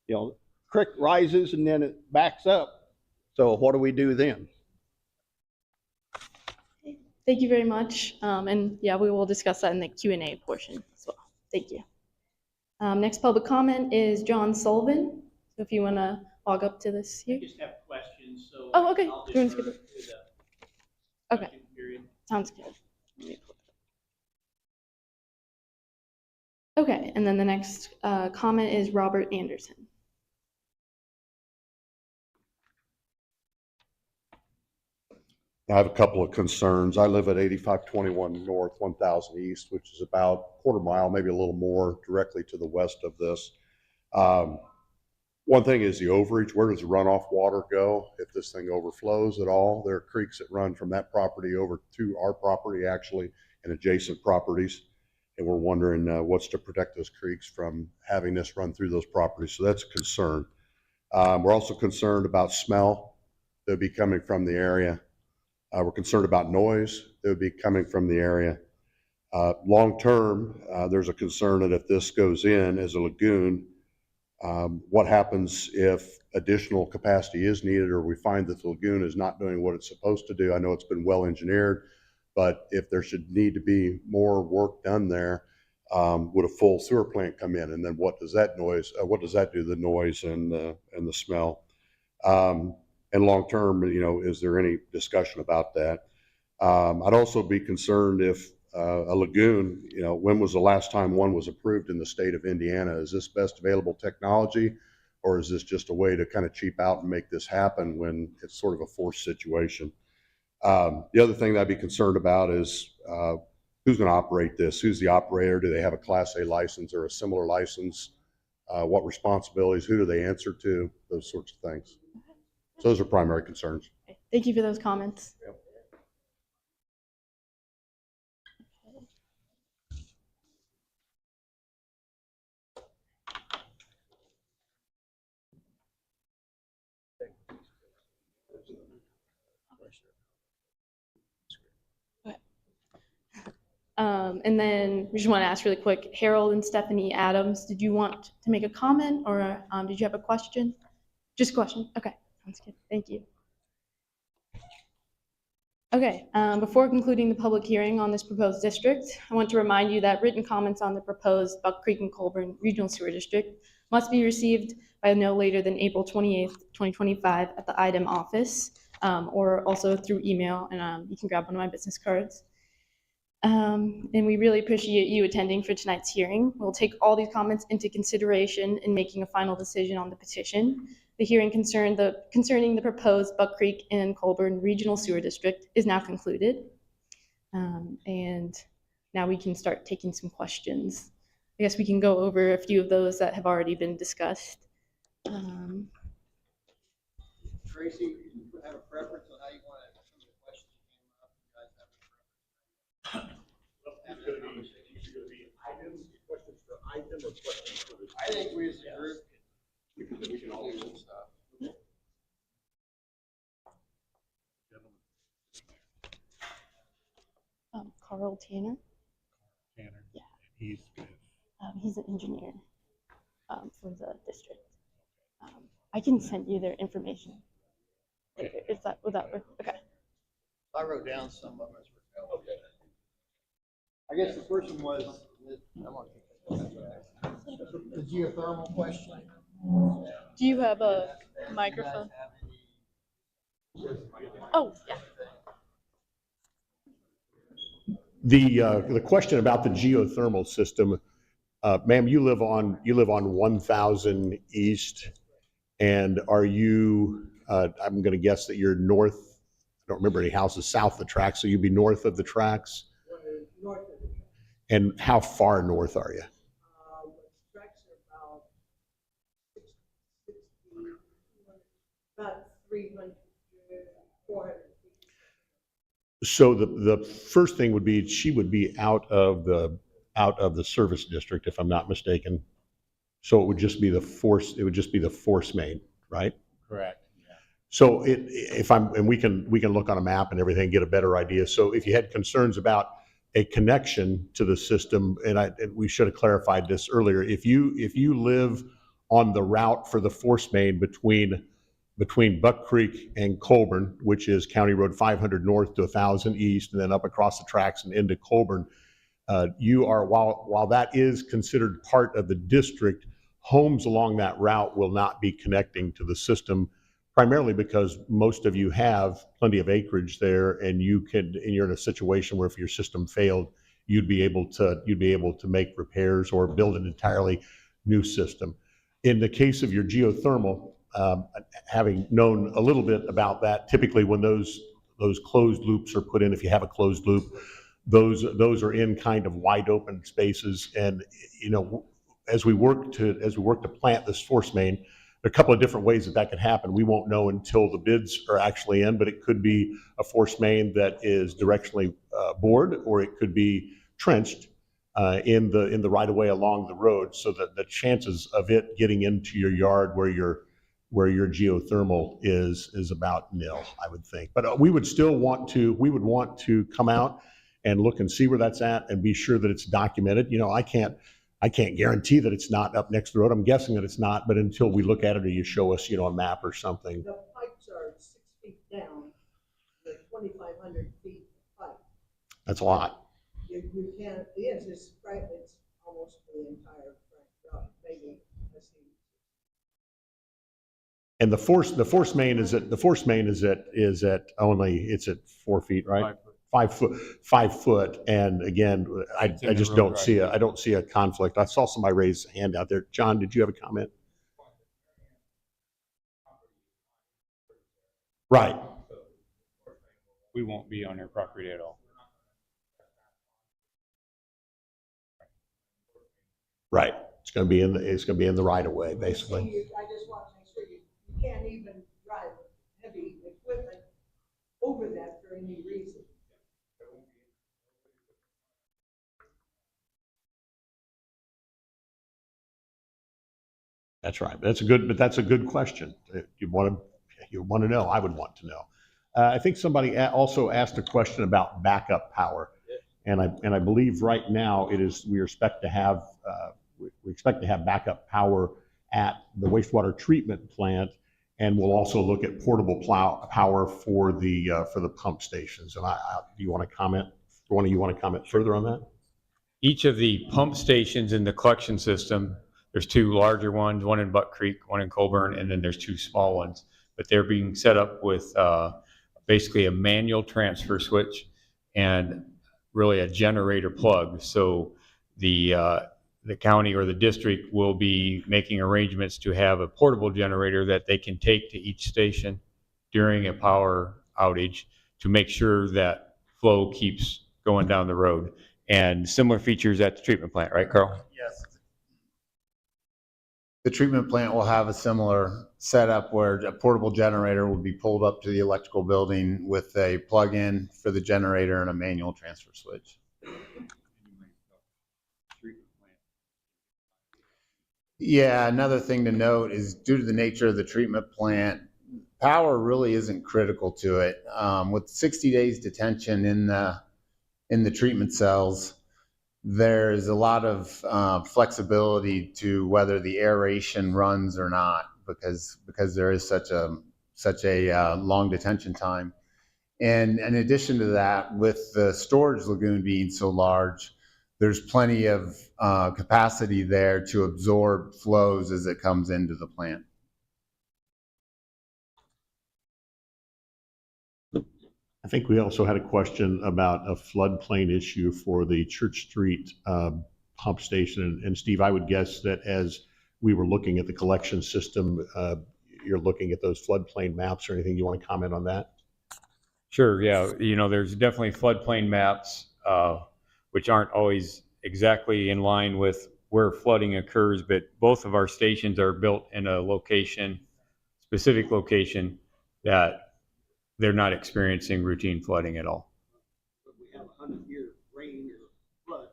you know, creek rises and then it backs up. So what do we do then? Thank you very much. And yeah, we will discuss that in the Q&A portion as well. Thank you. Next public comment is John Sullivan. So if you want to log up to this here. I just have questions, so. Oh, okay. I'll You wanna skip defer it? to the Okay, question period. sounds good. Okay, and then the next comment is Robert Anderson. I have a couple of concerns. I live at 8521 North, 1000 East, which is about a quarter mile, maybe a little more, directly to the west of this. One thing is the overreach. Where does the runoff water go if this thing overflows at all? There are creeks that run from that property over to our property, actually, and adjacent properties. And we're wondering what's to protect those creeks from having this run through those properties. So that's a concern. We're also concerned about smell that would be coming from the area. We're concerned about noise that would be coming from the area. Long term, there's a concern that if this goes in as a lagoon, what happens if additional capacity is needed, or we find that the lagoon is not doing what it's supposed to do? I know it's been well engineered, but if there should need to be more work done there, would a full sewer plant come in? And then what does that do to the noise and the smell? And long term, you know, is there any discussion about that? I'd also be concerned if a lagoon, you know, when was the last time one was approved in the state of Indiana? Is this best available technology, or is this just a way to kind of cheap out and make this happen when it's sort of a forced situation? The other thing that I'd be concerned about is who's going to operate this? Who's the operator? Do they have a Class A license or a similar license? What responsibilities? Who do they answer to? Those sorts of things. So those are primary concerns. Thank you for those comments. Yep. And then we just want to ask really quick, Harold and Stephanie Adams, did you want to make a comment, or did you have a question? Just a question. Okay, sounds good. Thank you. Okay, before concluding the public hearing on this proposed district, I want to remind you that written comments on the proposed Buck Creek and Colburn Regional Sewer District must be received by no later than April 28th, 2025 at the IDEM office, or also through email, and you can grab one of my business cards. And we really appreciate you attending for tonight's hearing. We'll take all these comments into consideration in making a final decision on the petition. The hearing concerning the proposed Buck Creek and Colburn Regional Sewer District is now concluded. And now we can start taking some questions. I guess we can go over a few of those that have already been discussed. Tracy, you have a preference on how you want to, some of the questions that came up, you guys have a preference? It's going to be items, questions for item or questions for the. I think we as a group. We can all do some stuff. Carl Tanner. Tanner. Yeah. He's He's an engineer for the district. I can send you their information. Is that, would that work? Okay. I wrote down some of them as we're going. Okay. I guess the first one was, the geothermal question. Do you have a microphone? Oh, yeah. The question about the geothermal system, ma'am, you live on 1000 East, and are you? I'm going to guess that you're north. I don't remember any houses south of the tracks, so you'd be north of the tracks. North of the track. And how far north are you? The tracks are about 60, about 300, 400 feet. So the first thing would be she would be out of the service district, if I'm not mistaken. So it would just be the force. It would just be the force main, right? Correct. So we can look on a map and everything, get a better idea. So if you had concerns about a connection to the system, and we should have clarified this earlier, if you live on the route for the force main between Buck Creek and Colburn, which is County Road 500 north to 1000 east, and then up across the tracks and into Colburn, you are, while that is considered part of the district, homes along that route will not be connecting to the system, primarily because most of you have plenty of acreage there, and you're in a situation where if your system failed, you'd be able to make repairs or build an entirely new system. In the case of your geothermal, having known a little bit about that, typically when those closed loops are put in, if you have a closed loop, those are in kind of wide open spaces, and as we work to plant this force main, there are a couple of different ways that could happen. We won't know until the bids are actually in, but it could be a force main that is directionally bored, or it could be trenched in the right of way along the road, so that the chances of it getting into your yard where your geothermal is about nil, I would think. But we would want to come out and look and see where that's at and be sure that it's documented. I can't guarantee that it's not up next to the road. I'm guessing that it's not, but until we look at it or you show us, a map or something. The pipes are 6 feet down, the 2,500 feet pipe. That's a lot. You can't, it's right, it's almost the entire front, maybe, let's see. And the force main is at only, it's at 4 feet, right? 5 foot. And again, I just don't see a conflict. I saw somebody raise a hand out there. John, did you have a comment? Right. We won't be on their property at all. Right. It's going to be in the right of way, basically. I just want to make sure you can't even drive heavy equipment over that for any reason. That's right. That's a good question. You want to know. I would want to know. I think somebody also asked a question about backup power, and I believe right now we expect to have backup power at the wastewater treatment plant, and we'll also look at portable power for the pump stations. And do you want to comment? One of you want to comment further on that? Each of the pump stations in the collection system, there's 2 larger ones, one in Buck Creek, one in Colburn, and then there's 2 small ones. But they're being set up with basically a manual transfer switch and really a generator plug. So the county or the district will be making arrangements to have a portable generator that they can take to each station during a power outage to make sure that flow keeps going down the road. And similar features at the treatment plant, right, Carl? Yes. The treatment plant will have a similar setup where a portable generator will be pulled up to the electrical building with a plug-in for the generator and a manual transfer switch. Yeah, another thing to note is due to the nature of the treatment plant, power really isn't critical to it. With 60 days detention in the treatment cells, there's a lot of flexibility to whether the aeration runs or not, because there is such a long detention time. And in addition to that, with the storage lagoon being so large, there's plenty of capacity there to absorb flows as it comes into the plant. I think we also had a question about a floodplain issue for the Church Street pump station. And Steve, I would guess that as we were looking at the collection system, you're looking at those floodplain maps or anything you want to comment on that? Sure, yeah. There's definitely floodplain maps, which aren't always exactly in line with where flooding occurs, but both of our stations are built in a specific location that they're not experiencing routine flooding at all. But we have a 100-year rain or flood.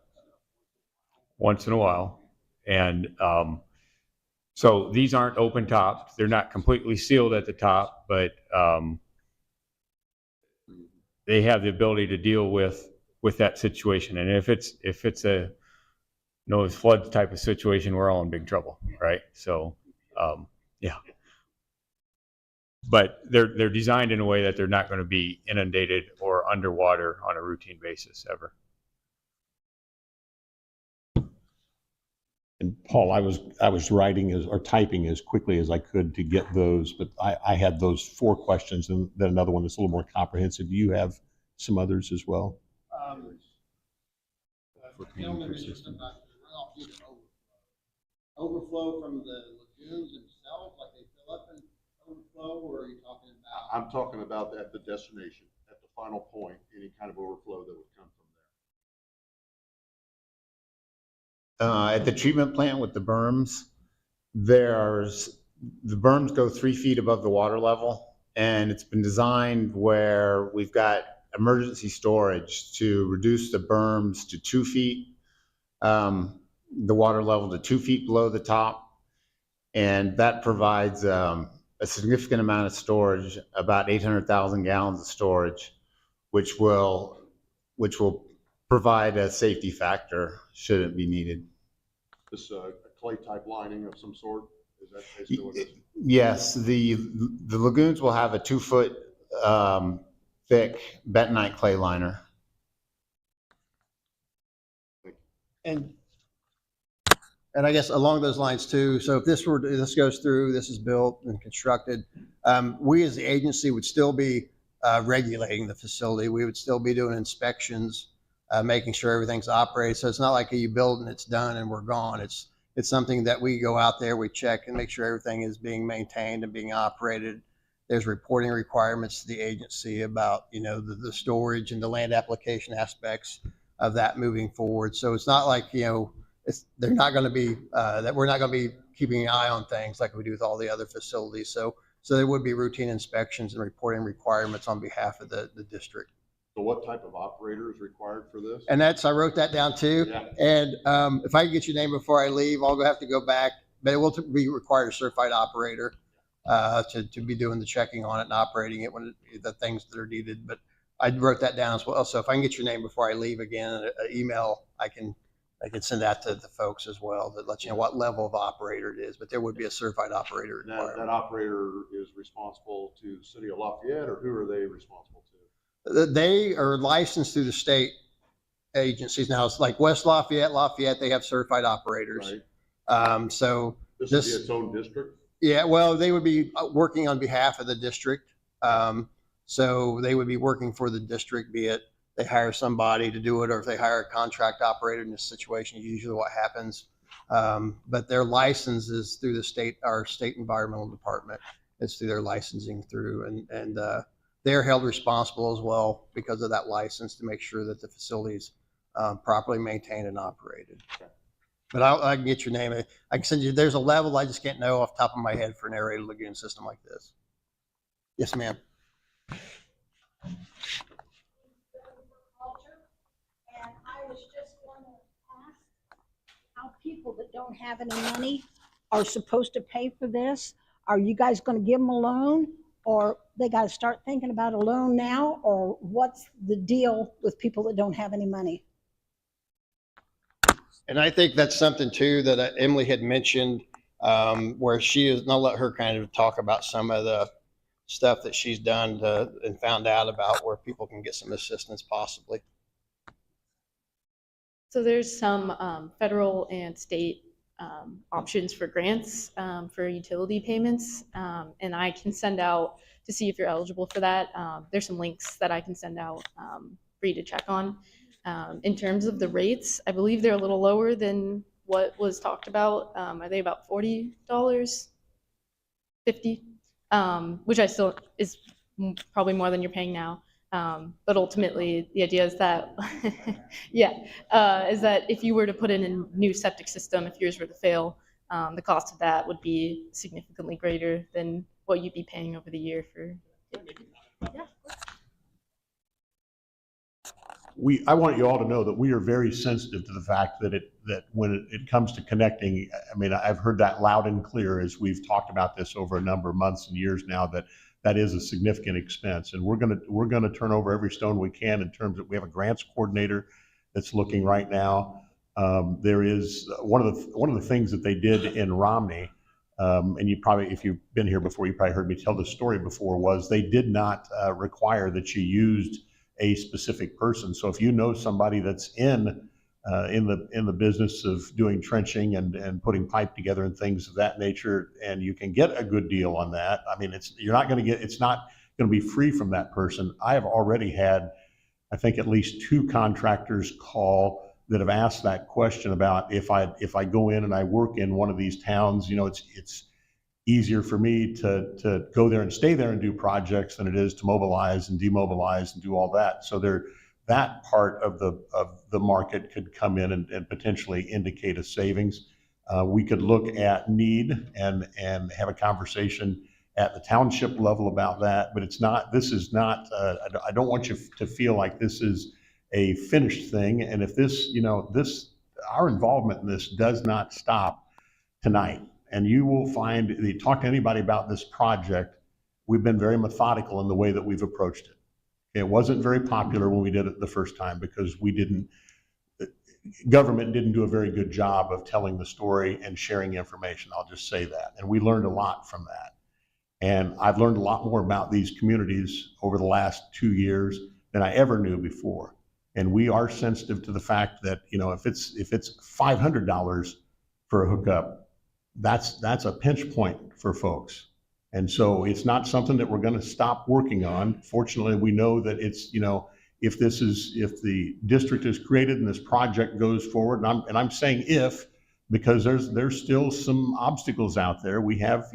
Once in a while. And so these aren't open tops. They're not completely sealed at the top, but they have the ability to deal with that situation. And if it's a flood type of situation, we're all in big trouble, right? So, yeah. But they're designed in a way that they're not going to be inundated or underwater on a routine basis ever. And Paul, I was writing or typing as quickly as I could to get those, but I had those 4 questions and then another one that's a little more comprehensive. Do you have some others as well? Gentleman mentioned something about the runoff due to overflow from the lagoons themselves, like they fill up and overflow, or are you talking about? I'm talking about at the destination, at the final point, any kind of overflow that would come from there. At the treatment plant with the berms, the berms go 3 feet above the water level, and it's been designed where we've got emergency storage to reduce the berms to 2 feet, the water level to 2 feet below the top, and that provides a significant amount of storage, about 800,000 gallons of storage, which will provide a safety factor should it be needed. This a clay type lining of some sort? Is that basically what it is? Yes, the lagoons will have a 2-foot thick bentonite clay liner. And I guess along those lines too, so if this goes through, this is built and constructed, we as the agency would still be regulating the facility. We would still be doing inspections, making sure everything's operated. So it's not like you build and it's done and we're gone. It's something that we go out there, we check and make sure everything is being maintained and being operated. There's reporting requirements to the agency about, the storage and the land application aspects of that moving forward. So it's not like, they're not going to be, that we're not going to be keeping an eye on things like we do with all the other facilities. So there would be routine inspections and reporting requirements on behalf of the district. So what type of operator is required for this? And I wrote that down too. Yeah. And if I can get your name before I leave, I'll have to go back, but it will be required a certified operator to be doing the checking on it and operating it when the things that are needed. But I wrote that down as well. So if I can get your name before I leave again, an email, I can send that to the folks as well that lets you know what level of operator it is. But there would be a certified operator requirement. That operator is responsible to the city of Lafayette, or who are they responsible to? They are licensed through the state agencies. Now it's like West Lafayette, they have certified operators. Right. So This would be its own district? Yeah, well, they would be working on behalf of the district. So they would be working for the district, be it they hire somebody to do it, or if they hire a contract operator in this situation, usually what happens. But their license is through the state, our state environmental department. It's through their licensing through, and they're held responsible as well because of that license to make sure that the facility's properly maintained and operated. But I can get your name. I can send you, there's a level I just can't know off the top of my head for an aerated lagoon system like this. Yes, ma'am. And I was just going to ask how people that don't have any money are supposed to pay for this. Are you guys going to give them a loan, or they got to start thinking about a loan now, or what's the deal with people that don't have any money? And I think that's something too that Emily had mentioned, where she is, and I'll let her kind of talk about some of the stuff that she's done and found out about where people can get some assistance possibly. So there's some federal and state options for grants for utility payments, and I can send out to see if you're eligible for that. There's some links that I can send out for you to check on. In terms of the rates, I believe they're a little lower than what was talked about. Are they about $40, $50? Which I still is probably more than you're paying now. But ultimately, the idea is that, yeah, is that if you were to put in a new septic system, if yours were to fail, the cost of that would be significantly greater than what you'd be paying over the year for. Yeah. I want you all to know that we are very sensitive to the fact that when it comes to connecting, I mean, I've heard that loud and clear as we've talked about this over a number of months and years now, that is a significant expense, and we're gonna turn over every stone we can in terms of, we have a grants coordinator that's looking right now. There is one of the things that they did in Romney, and you probably, if you've been here before, you probably heard me tell this story before, was they did not require that you used a specific person. So if you know somebody that's in the business of doing trenching and putting pipe together and things of that nature, and you can get a good deal on that, I mean, it's not going to be free from that person. I have already had, I think, at least 2 contractors call that have asked that question about if I go in and I work in one of these towns, you know, it's easier for me to go there and stay there and do projects than it is to mobilize and demobilize and do all that. So that part of the market could come in and potentially indicate a savings. We could look at need and have a conversation at the township level about that, but this is not, I don't want you to feel like this is a finished thing. And if our involvement in this does not stop tonight, and you will find, if you talk to anybody about this project, we've been very methodical in the way that we've approached it. It wasn't very popular when we did it the first time because government didn't do a very good job of telling the story and sharing information. I'll just say that. And we learned a lot from that. And I've learned a lot more about these communities over the last 2 years than I ever knew before. And we are sensitive to the fact that, you know, if it's $500 for a hookup, that's a pinch point for folks. And so it's not something that we're going to stop working on. Fortunately, we know that it's, you know, if the district is created and this project goes forward, and I'm saying if, because there's still some obstacles out there. We have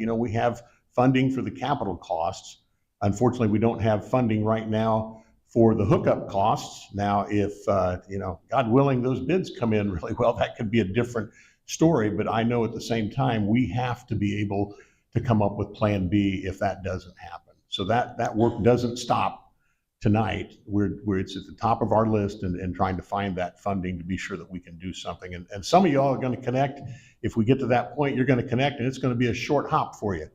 funding for the capital costs. Unfortunately, we don't have funding right now for the hookup costs. Now, if, God willing, those bids come in really well, that could be a different story. But I know at the same time, we have to be able to come up with plan B if that doesn't happen. So that work doesn't stop tonight. It's at the top of our list and trying to find that funding to be sure that we can do something. And some of y'all are going to connect. If we get to that point, you're going to connect, and it's going to be a short hop for you.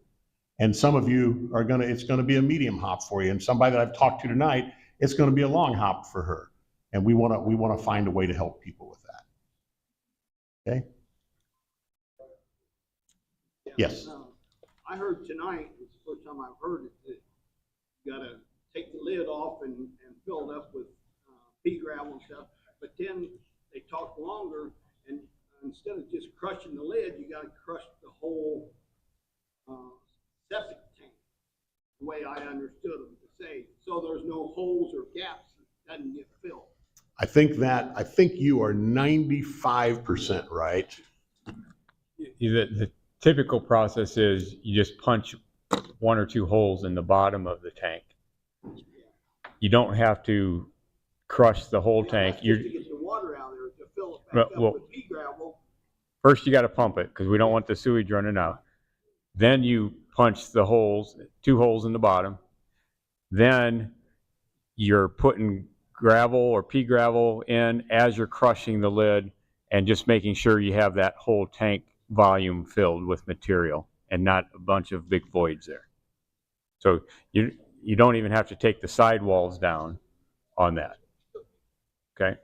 And some of you it's going to be a medium hop for you. And somebody that I've talked to tonight, it's going to be a long hop for her. And we want to find a way to help people with that. Okay? Yes. I heard tonight, it's the first time I've heard it, that you gotta take the lid off and fill it up with pea gravel and stuff. But then they talked longer, and instead of just crushing the lid, you gotta crush the whole septic tank, the way I understood them to say. So there's no holes or gaps doesn't get filled. I think you are 95% right. The typical process is you just punch 1 or 2 holes in the bottom of the tank. You don't have to crush the whole tank. That's just to get the water out there to fill it back Well, up with pea gravel. first you got to pump it because we don't want the sewage running out. Then you punch the holes, 2 holes in the bottom. Then you're putting gravel or pea gravel in as you're crushing the lid and just making sure you have that whole tank volume filled with material and not a bunch of big voids there. So you don't even have to take the sidewalls down on that. Okay?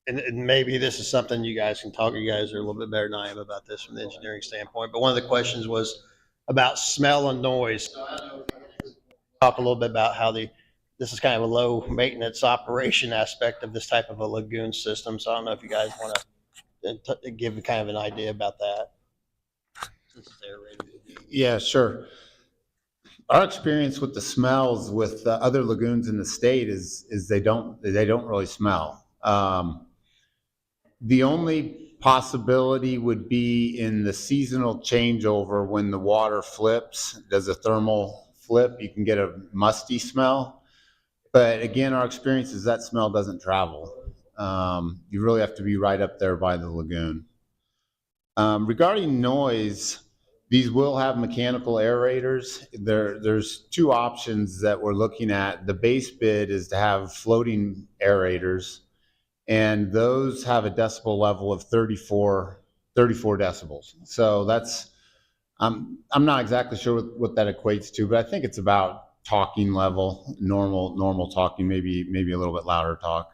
And maybe this is something you guys can talk, you guys are a little bit better than I am about this from the engineering standpoint, but one of the questions was about smell and noise. So I don't know if you can talk a little bit about how this is kind of a low maintenance operation aspect of this type of a lagoon system. So I don't know if you guys want to give kind of an idea about that. Since it's aerated. Yeah, sure. Our experience with the smells with other lagoons in the state is they don't really smell. The only possibility would be in the seasonal changeover when the water flips, does a thermal flip, you can get a musty smell. But again, our experience is that smell doesn't travel. You really have to be right up there by the lagoon. Regarding noise, these will have mechanical aerators. There's 2 options that we're looking at. The base bid is to have floating aerators, and those have a decibel level of 34 decibels. So that's, I'm not exactly sure what that equates to, but I think it's about talking level, normal talking, maybe a little bit louder talk.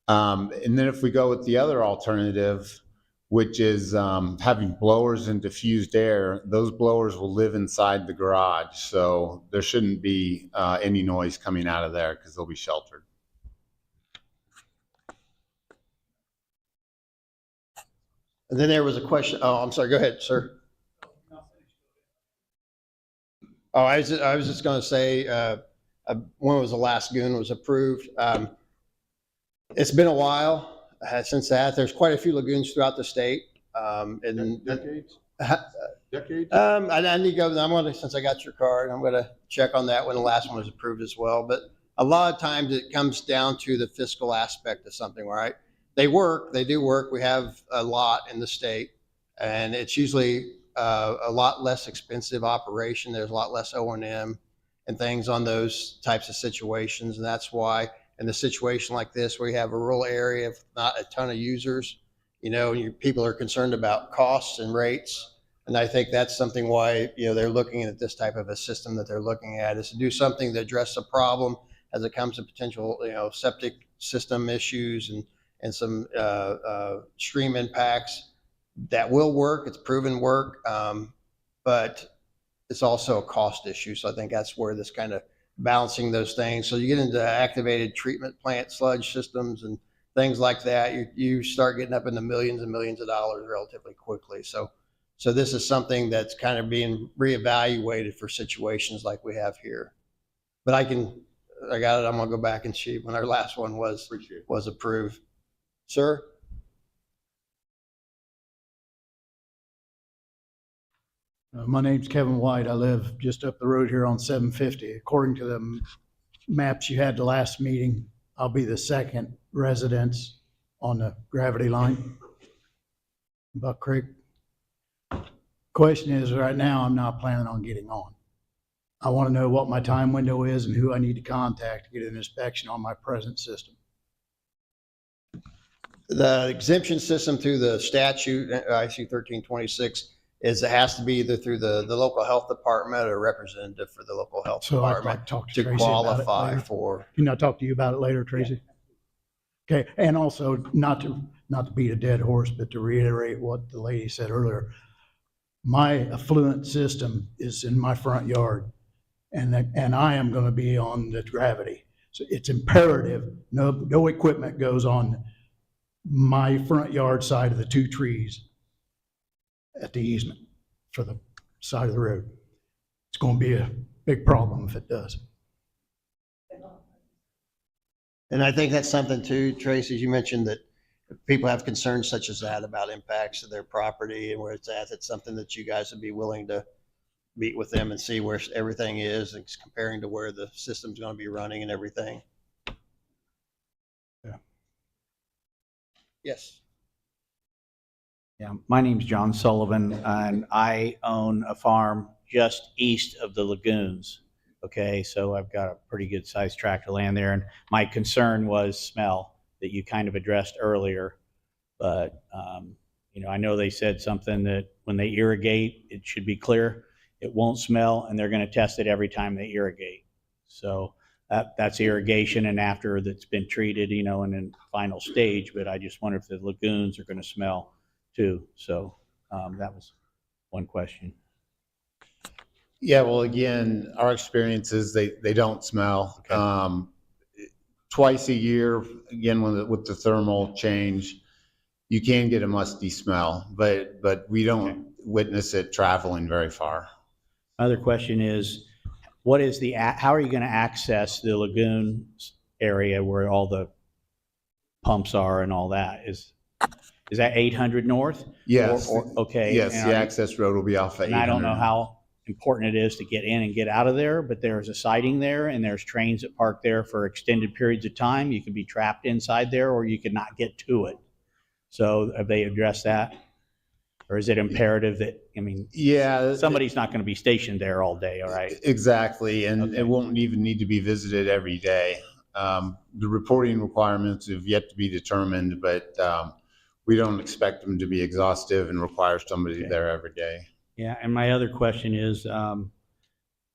And then if we go with the other alternative, which is having blowers and diffused air, those blowers will live inside the garage. So there shouldn't be any noise coming out of there because they'll be sheltered. And then there was a question. Oh, I'm sorry. Go ahead, sir. Oh, I was just going to say, when was the last lagoon was approved? It's been a while since that. There's quite a few lagoons throughout the state. And Decades? Decades? I need to go. I'm going to, since I got your card, I'm going to check on that when the last one was approved as well. But a lot of times it comes down to the fiscal aspect of something, right? They do work. We have a lot in the state, and it's usually a lot less expensive operation. There's a lot less O&M and things on those types of situations. And that's why in a situation like this, where you have a rural area with not a ton of users, people are concerned about costs and rates. And I think that's something why, they're looking at this type of a system that they're looking at, is to do something to address the problem as it comes to potential, septic system issues and some stream impacts. That will work. It's proven work, but it's also a cost issue. So I think that's where this kind of balancing those things. So you get into activated treatment plant sludge systems and things like that. You start getting up into millions and millions of dollars relatively quickly. So this is something that's kind of being reevaluated for situations like we have here. But I got it. I'm gonna go back and see when our last one was approved. Sir? My name's Kevin White. I live just up the road here on 750. According to the maps you had the last meeting, I'll be the second residence on the gravity line, Buck Creek. Question is, right now, I'm not planning on getting on. I want to know what my time window is and who I need to contact to get an inspection on my present system. The exemption system through the statute, IC 1326, is it has to be either through the local health department or representative for the local health department I'd talk to to Tracy qualify about it for. Can I talk to you about it later, Tracy? Okay, and also not to beat a dead horse, but to reiterate what the lady said earlier. My affluent system is in my front yard, and I am going to be on the gravity. So it's imperative no equipment goes on my front yard side of the 2 trees at the easement for the side of the road. It's going to be a big problem if it does. And I think that's something too, Tracy, as you mentioned, that people have concerns such as that about impacts to their property and where it's at. It's something that you guys would be willing to meet with them and see where everything is and comparing to where the system's going to be running and everything. Yeah. Yes. Yeah, my name's John Sullivan, and I own a farm just east of the lagoons. Okay, so I've got a pretty good sized tract of land there, and my concern was smell that you kind of addressed earlier. But you know, I know they said something that when they irrigate, it should be clear, it won't smell, and they're going to test it every time they irrigate. So that's irrigation, and after that's been treated, you know, and in final stage. But I just wonder if the lagoons are going to smell too. So that was one question. Yeah, well, again, our experience is they don't smell. Okay. Twice a year, again, with the thermal change, you can get a musty smell, but we don't witness it traveling very far. Other question is, what is how are you going to access the lagoon area where all the pumps are and all that? Is that 800 north? Yes. Okay. Yes, and the access road will be off at 800. I don't know how important it is to get in and get out of there, but there's a siding there and there's trains that park there for extended periods of time. You can be trapped inside there or you could not get to it. So have they addressed that? Or is it imperative that, I mean, yeah, somebody's not going to be stationed there all day, all right? Exactly, and Okay. it won't even need to be visited every day. The reporting requirements have yet to be determined, but we don't expect them to be exhaustive and require somebody Okay. there every day. Yeah, and my other question is,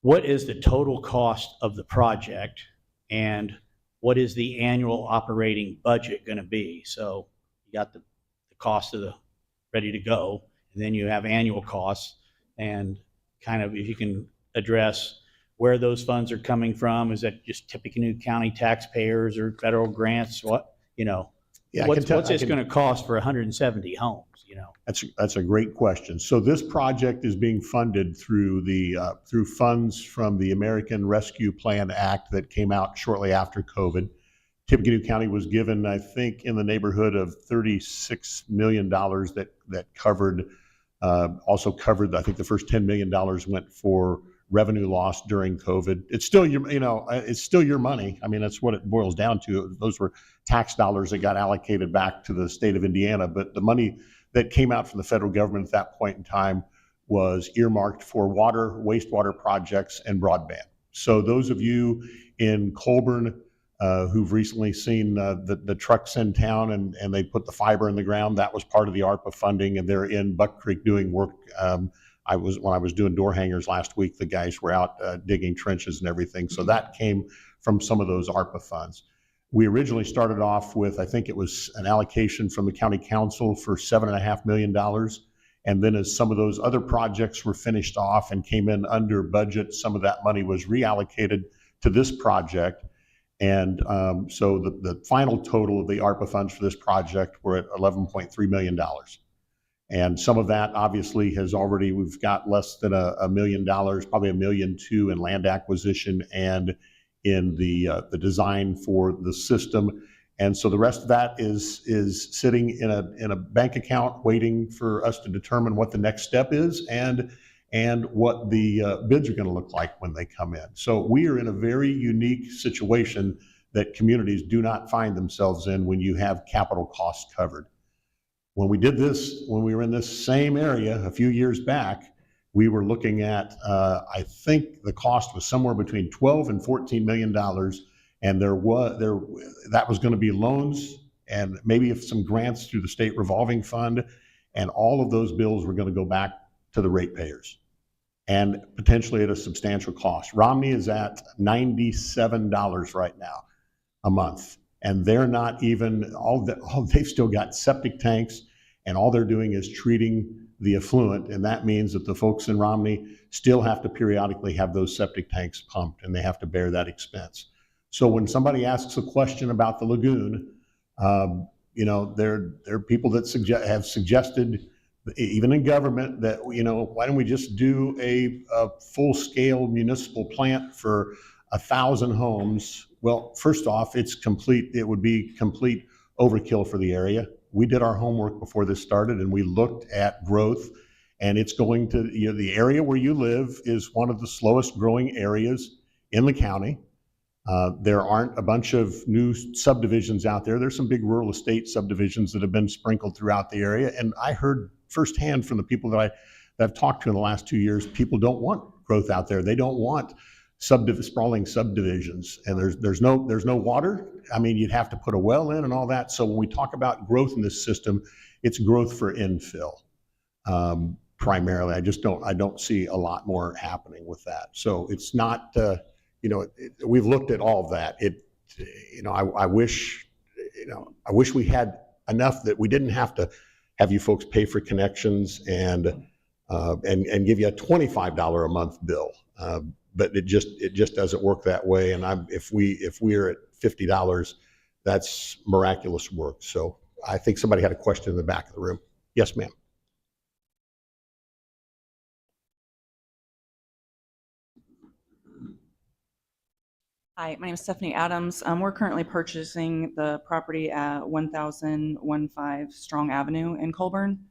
what is the total cost of the project and what is the annual operating budget going to be? So you got the cost of the ready to go, and then you have annual costs, and kind of if you can address where those funds are coming from. Is that just Tippecanoe County taxpayers or federal grants? What, you know, Yeah, what's this going to cost for 170 homes? You know, That's a great question. So this project is being funded through through funds from the American Rescue Plan Act that came out shortly after COVID. Tippecanoe County was given, I think, in the neighborhood of $36 million that covered, also covered, I think the first $10 million went for revenue loss during COVID. It's still it's still your money. I mean, that's what it boils down to. Those were tax dollars that got allocated back to the state of Indiana, but the money that came out from the federal government at that point in time was earmarked for water, wastewater projects, and broadband. So those of you in Colburn who've recently seen the trucks in town and they put the fiber in the ground, that was part of the ARPA funding, and they're in Buck Creek doing work. When I was doing door hangers last week, the guys were out digging trenches and everything. So that came from some of those ARPA funds. We originally started off with, I think it was an allocation from the county council for $7.5 million. And then as some of those other projects were finished off and came in under budget, some of that money was reallocated to this project. And so the final total of the ARPA funds for this project were at $11.3 million. And some of that obviously we've got less than $1 million, probably $1.2 million in land acquisition and in the design for the system. And so the rest of that is sitting in a bank account waiting for us to determine what the next step is and what the bids are going to look like when they come in. So we are in a very unique situation that communities do not find themselves in when you have capital costs covered. When we did this, when we were in this same area a few years back, we were looking at, I think the cost was somewhere between $12 and $14 million. And that was going to be loans and maybe if some grants through the state revolving fund. And all of those bills were going to go back to the ratepayers and potentially at a substantial cost. Romney is at $97 right now a month. And they're not even, they've still got septic tanks and all they're doing is treating the effluent. And that means that the folks in Romney still have to periodically have those septic tanks pumped and they have to bear that expense. So when somebody asks a question about the lagoon, there are people that have suggested even in government, that, you know, why don't we just do a full-scale municipal plant for 1,000 homes? Well, first off, it would be complete overkill for the area. We did our homework before this started, and we looked at growth, and it's going to, you know, the area where you live is one of the slowest growing areas in the county. There aren't a bunch of new subdivisions out there. There's some big rural estate subdivisions that have been sprinkled throughout the area. And I heard firsthand from the people that I've talked to in the last 2 years, people don't want growth out there. They don't want sprawling subdivisions. And there's no water. I mean, you'd have to put a well in and all that. So when we talk about growth in this system, it's growth for infill. Primarily, I don't see a lot more happening with that. So it's not, you know, we've looked at all of that. You know, I wish we had enough that we didn't have to have you folks pay for connections and give you a $25 a month bill. But it just doesn't work that way. And if we're at $50, that's miraculous work. So I think somebody had a question in the back of the room. Yes, ma'am. Hi, my name is Stephanie Adams. We're currently purchasing the property at 1015 Strong Avenue in Colburn.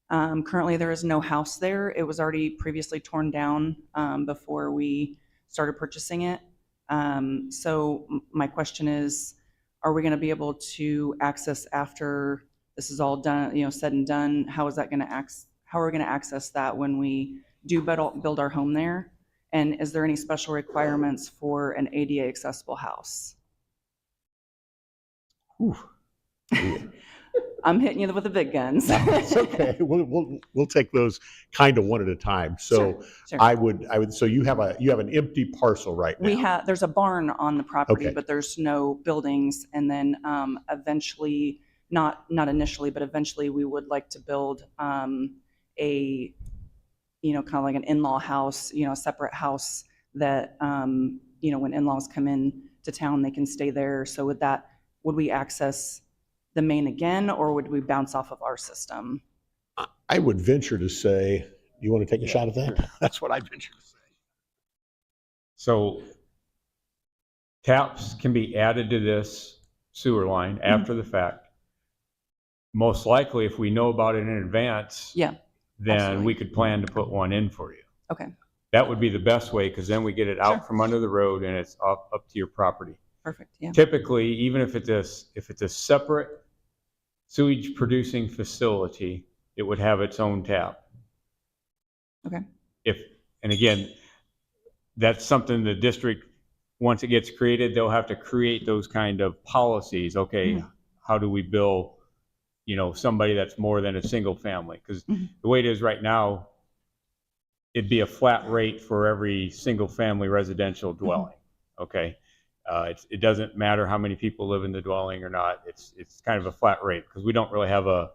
Currently, there is no house there. It was already previously torn down before we started purchasing it. So my question is, are we going to be able to access after this is all done, you know, said and done? How are we going to access that when we do build our home there? And is there any special requirements for an ADA accessible house? I'm hitting you with the big guns. It's okay. We'll take those kind of one at a time. So Sure. I would. So you have an empty parcel right now. There's a barn on the property, Okay. but there's no buildings. And then eventually, not initially, but eventually, we would like to build a, you know, kind of like an in-law house, you know, a separate house that, you know, when in-laws come in to town, they can stay there. So would we access the main again, or would we bounce off of our system? I would venture to say, you want to take a shot at that? Sure. That's what I venture to say. So taps can be added to this sewer line after the fact. Most likely, if we know about it in advance, then absolutely. we could plan to put one in for you. Okay. That would be the best way, because then we get it out from under the road and it's up to your property. Perfect. Yeah. Typically, even if it's a separate sewage producing facility, it would have its own tap. Okay. And again, that's something the district, once it gets created, they'll have to create those kind of policies. Okay, how do we bill, you know, somebody that's more than a single family? Because the way it is right now, it'd be a flat rate for every single family residential dwelling. Okay. It doesn't matter how many people live in the dwelling or not. It's kind of a flat rate because we don't really have a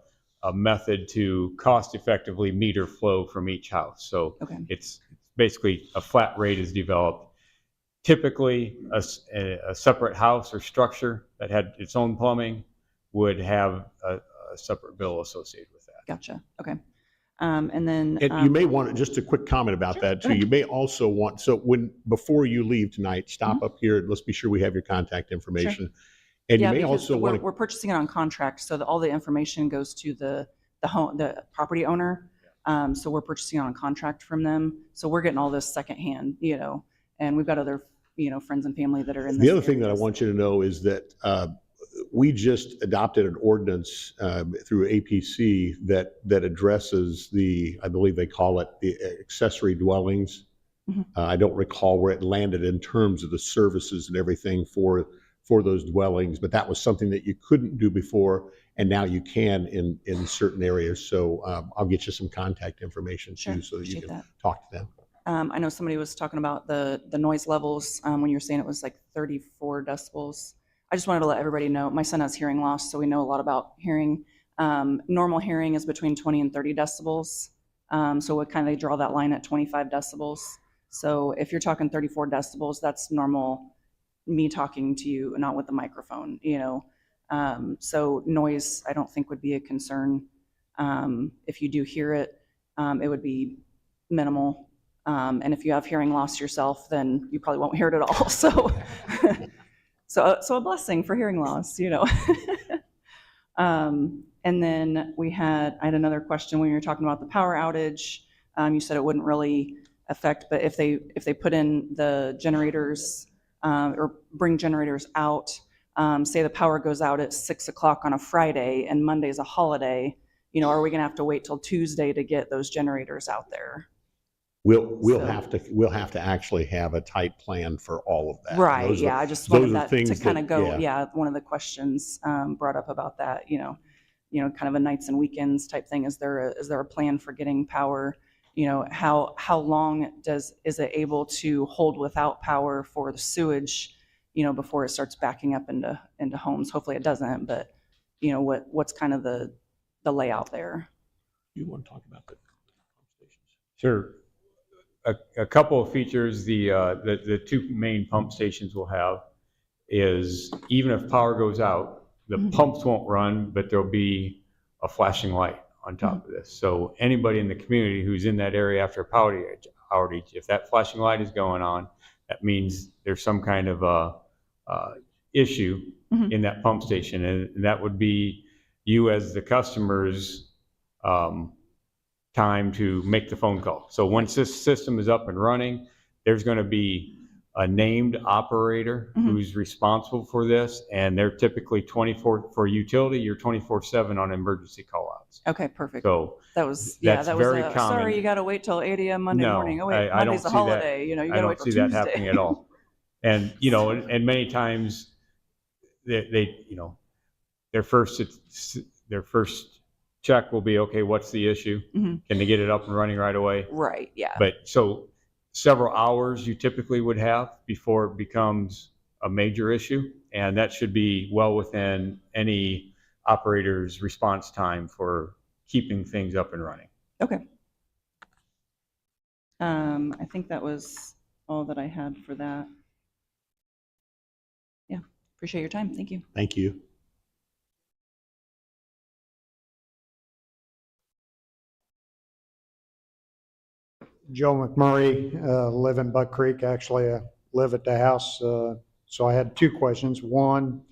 method to cost effectively meter flow from each house. So it's basically a flat rate is developed. Typically, a separate house or structure that had its own plumbing would have a separate bill associated with that. Gotcha. Okay. And then you may want just a quick comment about that too. You may also want, so before you leave tonight, stop up here and let's be sure we have your contact information. And you may also want to. We're purchasing it on contract, so that all the information goes to the property owner. So we're purchasing it on contract from them. So we're getting all this secondhand, you know, and we've got other, you know, friends and family that are in this. The other thing that I want you to know is that we just adopted an ordinance through APC that addresses I believe they call it the accessory dwellings. I don't recall where it landed in terms of the services and everything for those dwellings, but that was something that you couldn't do before, and now you can in certain areas. So I'll get you some contact information too, so that you can talk to them. I know somebody was talking about the noise levels when you were saying it was like 34 decibels. I just wanted to let everybody know, my son has hearing loss, so we know a lot about hearing. Normal hearing is between 20 and 30 decibels. So we kind of draw that line at 25 decibels. So if you're talking 34 decibels, that's normal me talking to you, not with the microphone, you know. So noise, I don't think would be a concern If you do hear it, it would be minimal. And if you have hearing loss yourself, then you probably won't hear it at all. So a blessing for hearing loss, you know. And then I had another question when you were talking about the power outage. You said it wouldn't really affect, but if they put in the generators or bring generators out, say the power goes out at 6 o'clock on a Friday and Monday's a holiday, you know, are we gonna have to wait till Tuesday to get those generators out there? We'll have to actually have a tight plan for all of that. Right, yeah, I just wanted that to kind of go, yeah, one of the questions brought up about that, you know, kind of a nights and weekends type thing. Is there a plan for getting power? You know, how long is it able to hold without power for the sewage, you know, before it starts backing up into homes? Hopefully it doesn't, but you know, what's kind of the layout there? You want to talk about the stations? Sure. A couple of features the two main pump stations will have is even if power goes out, the pumps won't run, but there'll be a flashing light on top of this. So anybody in the community who's in that area after a power outage, if that flashing light is going on, that means there's some kind of issue in that pump station, and that would be you as the customer's time to make the phone call. So once this system is up and running, there's going to be a named operator who's responsible for this, and they're typically 24 for utility. You're 24/7 on emergency call-outs. Okay, perfect. So that's very common. Sorry, you got to wait till 8 a.m. Monday morning. Oh wait, I don't Monday's a see holiday. that. You know, you I got to don't wait till see Tuesday. that happening at all. And you know, and many times they you know, their first check will be, okay, what's the issue? Can they get it up and running right away? Right, yeah. But so several hours you typically would have before it becomes a major issue, and that should be well within any operator's response time for keeping things up and running. Okay. I think that was all that I had for that. Yeah, appreciate your time. Thank you. Thank you. Joe McMurray, live in Buck Creek. Actually, I live at the house. So I had two questions. One,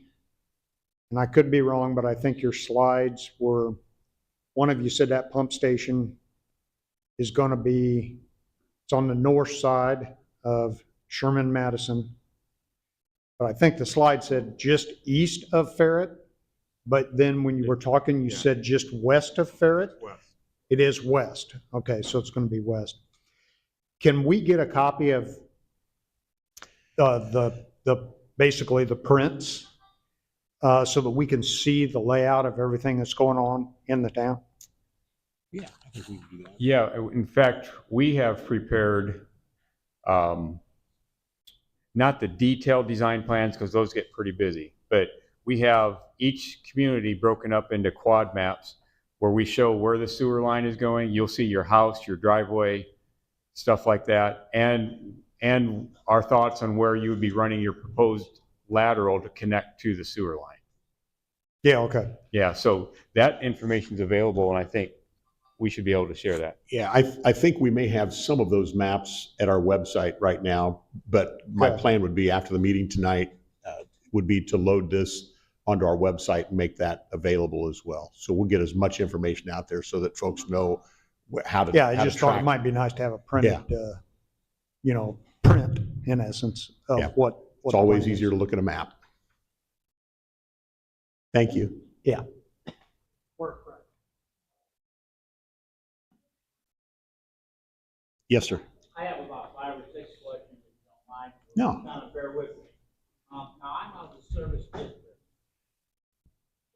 and I could be wrong, but I think your slides were, one of you said that pump station is going to be, it's on the north side of Sherman Madison. But I think the slide said just east of Ferret. But then when you were talking, you said just west of Ferret? West. It is west. Okay, so it's going to be west. Can we get a copy of basically the prints so that we can see the layout of everything that's going on in the town? Yeah, I think we can do that. Yeah, in fact, we have prepared not the detailed design plans because those get pretty busy, but we have each community broken up into quad maps where we show where the sewer line is going. You'll see your house, your driveway, stuff like that, and our thoughts on where you would be running your proposed lateral to connect to the sewer line. Yeah, okay. Yeah, so that information is available, and I think we should be able to share that. Yeah, I think we may have some of those maps at our website right now, but my plan would be after the meeting tonight would be to load this onto our website and make that available as well. So we'll get as much information out there so that folks know how to. Yeah, I just thought it might be nice to have a printed, you know, print in essence of what. It's always easier to look at a map. Thank you. Yeah. Yes, sir. I have about 5 or 6 questions, if you don't mind. No. Kind of bear with me. Now, I'm out of the service district.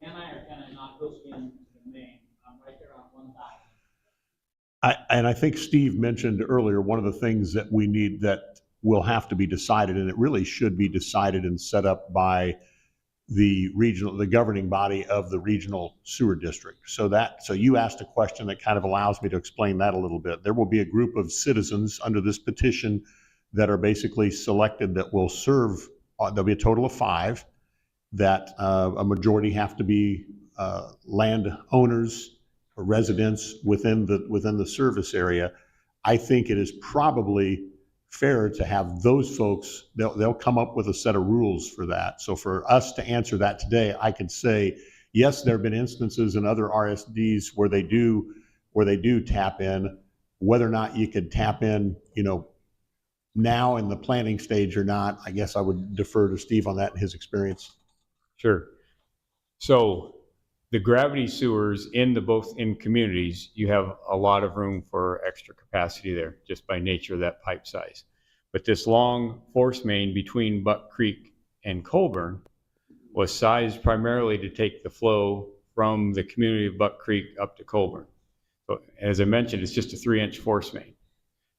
Can I or can I not hook into the main? I'm right there on 1,000. And I think Steve mentioned earlier, one of the things that we need that will have to be decided, and it really should be decided and set up by the governing body of the regional sewer district. So you asked a question that kind of allows me to explain that a little bit. There will be a group of citizens under this petition that are basically selected that will serve, there'll be a total of 5, that a majority have to be land owners residents within the service area, I think it is probably fair to have those folks, they'll come up with a set of rules for that. So for us to answer that today, I could say, yes, there have been instances in other RSDs where they do tap in. Whether or not you could tap in, now in the planning stage or not, I guess I would defer to Steve on that and his experience. Sure. So the gravity sewers both in communities, you have a lot of room for extra capacity there just by nature of that pipe size. But this long force main between Buck Creek and Colburn was sized primarily to take the flow from the community of Buck Creek up to Colburn. So as I mentioned, it's just a 3-inch force main.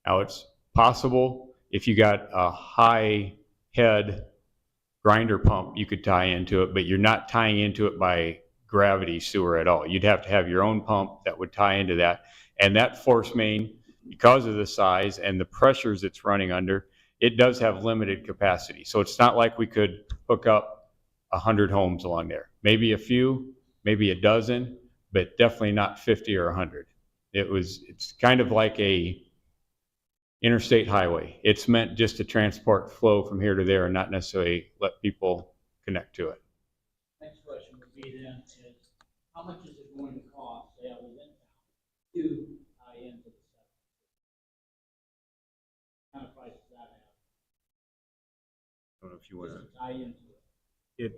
Now it's possible if you got a high head grinder pump, you could tie into it, but you're not tying into it by gravity sewer at all. You'd have to have your own pump that would tie into that. And that force main, because of the size and the pressures it's running under, it does have limited capacity. So it's not like we could hook up 100 homes along there. Maybe a few, maybe a dozen, but definitely not 50 or 100. It's kind of like a interstate highway. It's meant just to transport flow from here to there and not necessarily let people connect to it. Next question would be then is, how much is it going to cost, say, I live in town, to tie into the septic? What kind of price does that have? I don't know if you want Just to tie into it.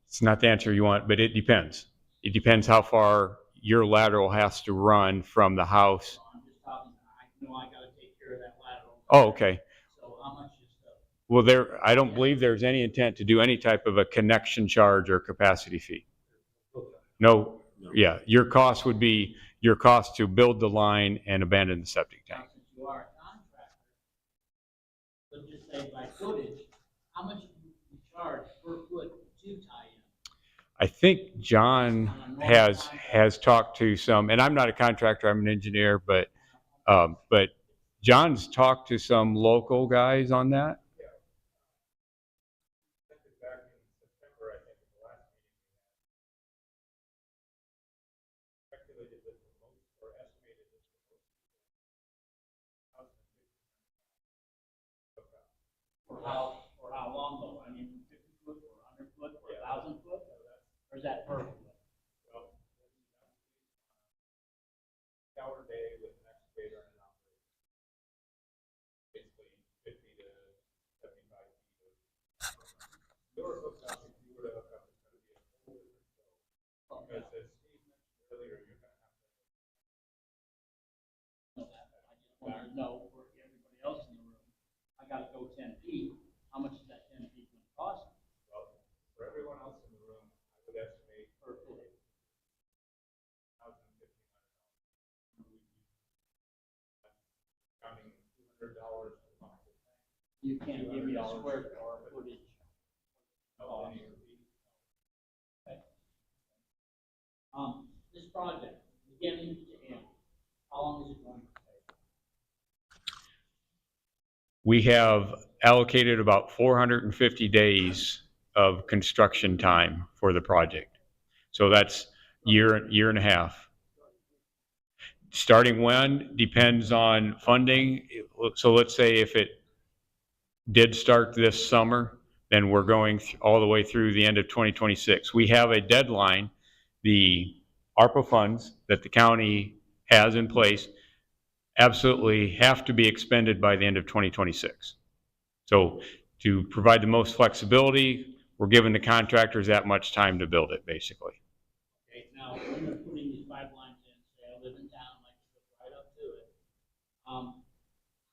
It's not the answer you want, but it depends. It depends how far your lateral has to run from the house. I'm just talking, I know I gotta take care of that lateral. Oh, okay. So how much is the? Well, I don't believe there's any intent to do any type of a connection charge or capacity fee. No, yeah, your cost would be your cost to build the line and abandon the septic tank. Now, since you are a contractor, let's just say by footage, how much do you charge per foot to tie in? I think John has talked to some, and I'm not a contractor, I'm an engineer, but John's talked to some local guys on that. For how long though? I mean, 50 foot or 100 foot or 1,000 foot? Or is that per foot? Well, shower day with an excavator and an operator. Basically 50 to 75 feet. Your hookup, if you were to hook up, is going to be a whole different show. Because as Steve mentioned earlier, you're going to have to. I just want to know for everybody else in the room, I gotta go 10 feet. How much is that 10 feet going to cost me? Well, for everyone else in the room, I would estimate per foot. Counting $200 per month. You can't give me a square foot or footage. Okay. This project, beginning to end, how long is it going to take? We have allocated about 450 days of construction time for the project. So that's year and a half. Starting when depends on funding. So let's say if it did start this summer, then we're going all the way through the end of 2026. We have a deadline. The ARPA funds that the county has in place absolutely have to be expended by the end of 2026. So to provide the most flexibility, we're giving the contractors that much time to build it, basically. Okay, now, when they're putting these pipelines in, say I live in town, like right up to it,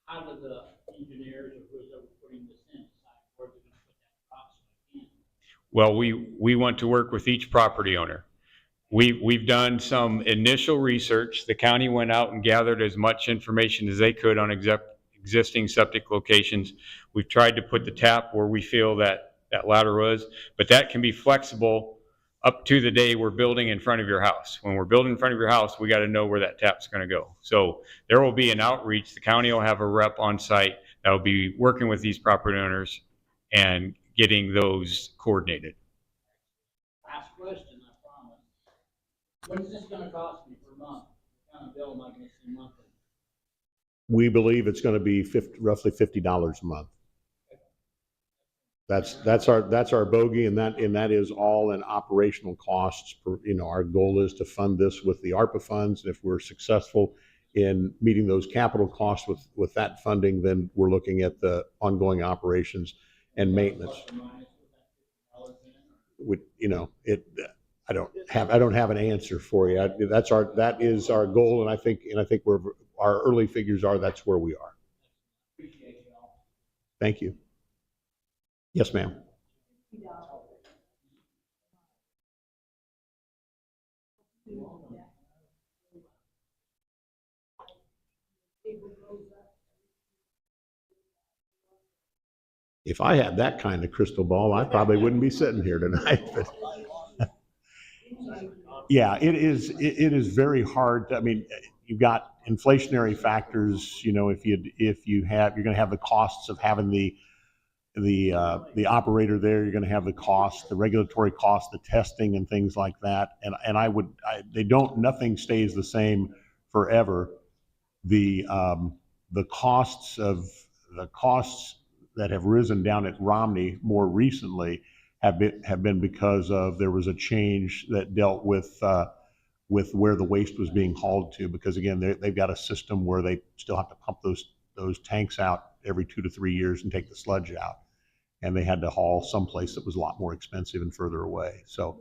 how do the engineers or who's ever putting this in decide where they're going to put that drop so it can? Well, we want to work with each property owner. We've done some initial research. The county went out and gathered as much information as they could on existing septic locations. We've tried to put the tap where we feel that lateral is, but that can be flexible up to the day we're building in front of your house. When we're building in front of your house, we got to know where that tap's going to go. So there will be an outreach. The county will have a rep on site that will be working with these property owners and getting those coordinated. Last question, I What's this gonna cost me per month? What kind of bill am I gonna see monthly? We believe it's going to be roughly $50 a month. That's our bogey, and that is all in operational costs. Our goal is to fund this with the ARPA funds. If we're successful in meeting those capital costs with that funding, then we're looking at the ongoing operations and maintenance. I don't have an answer for you. That is our goal, and I think our early figures are that's where we are. Thank you. Yes, ma'am. If I had that kind of crystal ball, I probably wouldn't be sitting here tonight. But yeah, it is very hard. I mean, you've got inflationary factors. If you're going to have the costs of having the operator there. You're going to have the cost, the regulatory cost, the testing, and things like that. Nothing stays the same forever. The costs that have risen down at Romney more recently have been because of there was a change that dealt with where the waste was being hauled to, because again they've got a system where they still have to pump those tanks out every 2 to 3 years and take the sludge out, and they had to haul someplace that was a lot more expensive and further away. So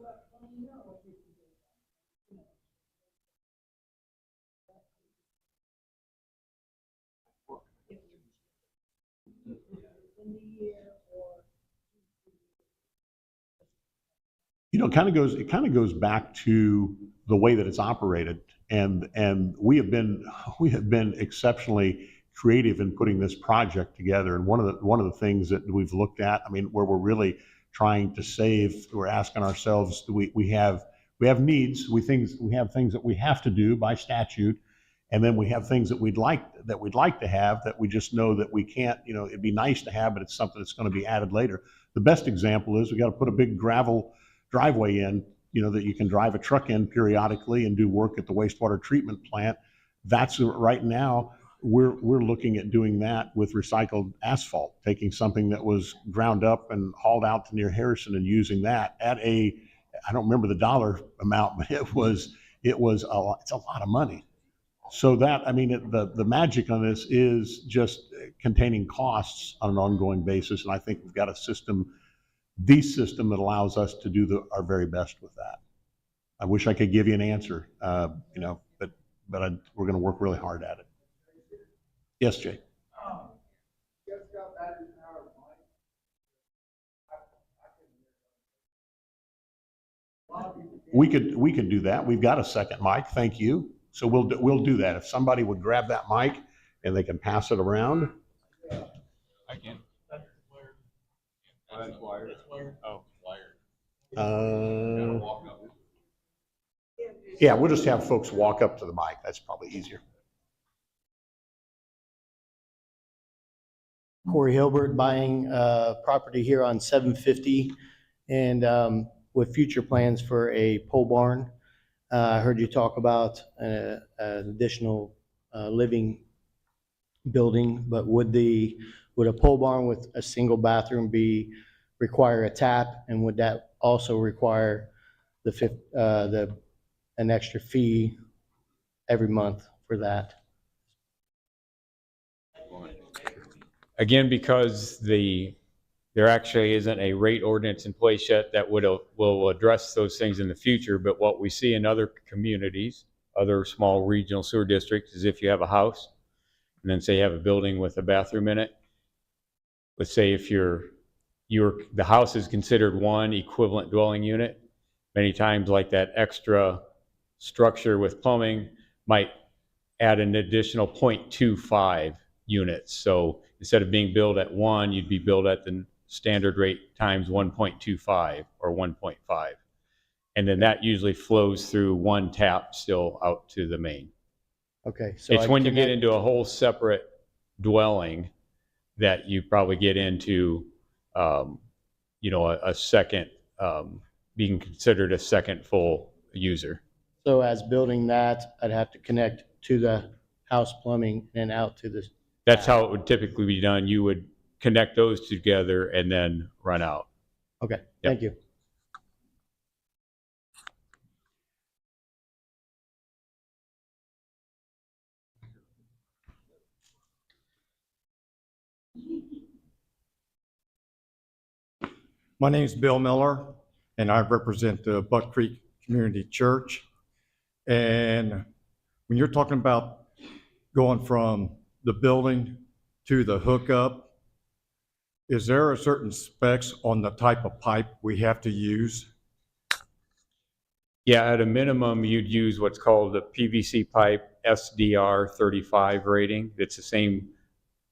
it kind of goes back to the way that it's operated, and we have been exceptionally creative in putting this project together. And one of the things that we've looked at, where we're really trying to save, we're asking ourselves, we have needs, we have things that we have to do by statute, and then we have things that we'd like to have that we just know that we can't. It'd be nice to have, but it's something that's going to be added later. The best example is we got to put a big gravel driveway in, that you can drive a truck in periodically and do work at the wastewater treatment plant. That's right now we're looking at doing that with recycled asphalt, taking something that was ground up and hauled out to near Harrison and using that at I don't remember the dollar amount, but it's a lot of money. So the magic on this is just containing costs on an ongoing basis, and I think we've got the system that allows us to do our very best with that. I wish I could give you an answer, but we're going to work really hard at it. Yes, Jay. We could do that. We've got a second mic. Thank you. So we'll do that. If somebody would grab that mic and they can pass it around. I can. That's wired. Oh, wired. Yeah, we'll just have folks walk up to the mic. That's probably easier. Corey Hilbert, buying property here on 750, and with future plans for a pole barn. I heard you talk about an additional living building, but would a pole barn with a single bathroom require a tap, and would that also require an extra fee every month for that? Again, because there actually isn't a rate ordinance in place yet that will address those things in the future. But what we see in other communities, other small regional sewer districts, is if you have a house and then say you have a building with a bathroom in it, let's say if the house is considered one equivalent dwelling unit, many times like that extra structure with plumbing might add an additional 0.25 units. So instead of being billed at 1, you'd be billed at the standard rate times 1.25 or 1.5. And then that usually flows through one tap still out to the main. Okay. So it's when you get into a whole separate dwelling that you probably get into, a second, being considered a second full user. So as building that, I'd have to connect to the house plumbing and out to the. That's how it would typically be done. You would connect those together and then run out. Okay, Yep. thank you. My name is Bill Miller, and I represent the Buck Creek Community Church. And when you're talking about going from the building to the hookup, is there a certain specs on the type of pipe we have to use? Yeah, at a minimum, you'd use what's called a PVC pipe SDR 35 rating. It's the same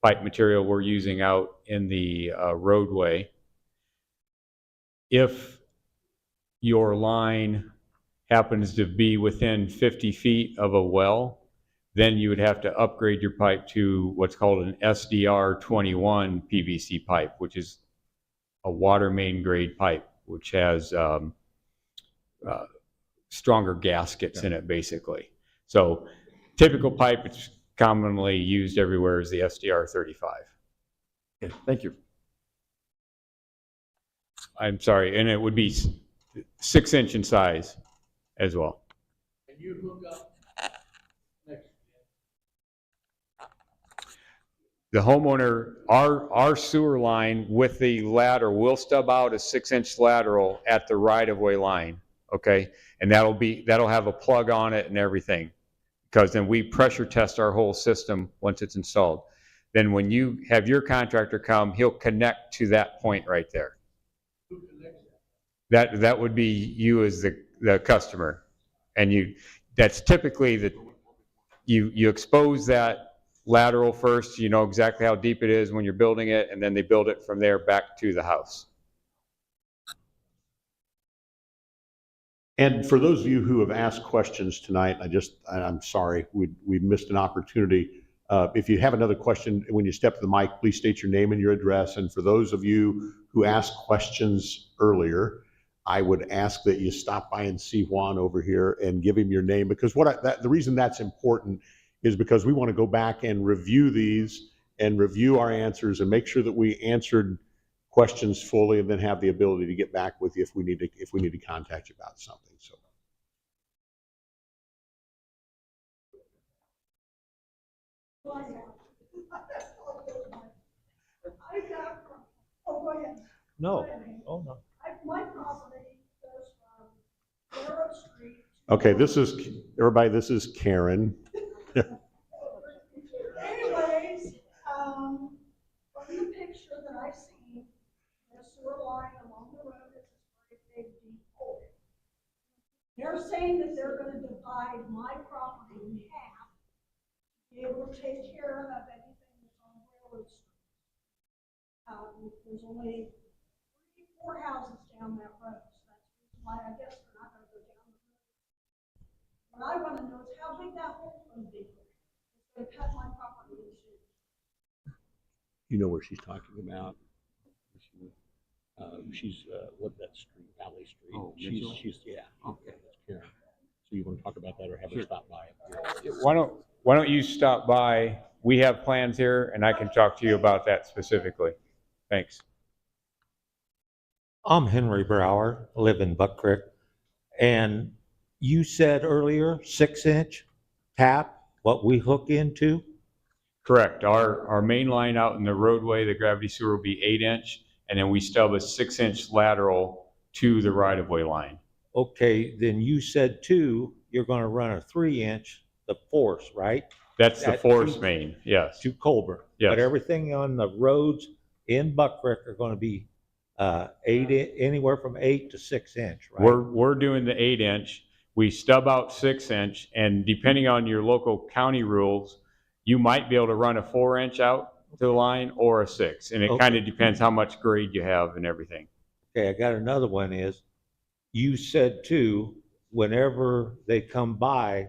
pipe material we're using out in the roadway. If your line happens to be within 50 feet of a well, then you would have to upgrade your pipe to what's called an SDR 21 PVC pipe, which is a water main grade pipe, which has stronger gaskets in it, basically. So typical pipe, it's commonly used everywhere, is the SDR 35. Okay, thank you. I'm sorry, and it would be 6-inch in size as well. Can you hook up next? The homeowner, our sewer line with the ladder will stub out a 6-inch lateral at the right-of-way line, okay? And that'll have a plug on it and everything, because then we pressure test our whole system once it's installed. Then when you have your contractor come, he'll connect to that point right there. Who connects that? That would be you as the customer, and that's typically you expose that lateral first. You know exactly how deep it is when you're building it, and then they build it from there back to the house. And for those of you who have asked questions tonight, I'm sorry, we missed an opportunity. If you have another question, when you step to the mic, please state your name and your address. And for those of you who asked questions earlier, I would ask that you stop by and see Juan over here and give him your name, because the reason that's important is because we want to go back and review these and review our answers and make sure that we answered questions fully, and then have the ability to get back with you if we need to contact you about something. So. No. Oh, no. My property goes from Barrow Street. Okay, everybody, this is Karen. Anyways, from the picture that I see, the sewer line along the road is a very big deep hole. They're saying that they're gonna divide my property in half, to be able to take care of anything that's on Railroad Street. There's only 3-4 houses down that road, so that's why I guess they're not gonna go down the road. What I wanna know is how big that hole's gonna be. It's gonna cut my property in two. You know where she's talking about? She's what that street, Valley Street. Oh, she's yeah. Okay, that's Karen. So you want to talk about that, or have her stop by? Why don't you stop by? We have plans here, and I can talk to you about that specifically. Thanks. I'm Henry Brower, live in Buck Creek. And you said earlier, 6-inch tap, what we hook into? Correct. Our main line out in the roadway, the gravity sewer, will be 8-inch, and then we stub a 6-inch lateral to the right-of-way line. Okay, then you said too, you're gonna run a 3-inch, the force, right? That's the force main, yes. To Colburn. Yes. But everything on the roads in Buck Creek are gonna be anywhere from 8 to 6-inch, right? We're doing the 8-inch. We stub out 6-inch, and depending on your local county rules, you might be able to run a 4-inch out to the line or a 6, and it kind of depends how much grade you have and everything. Okay, I got another one is, you said too, whenever they come by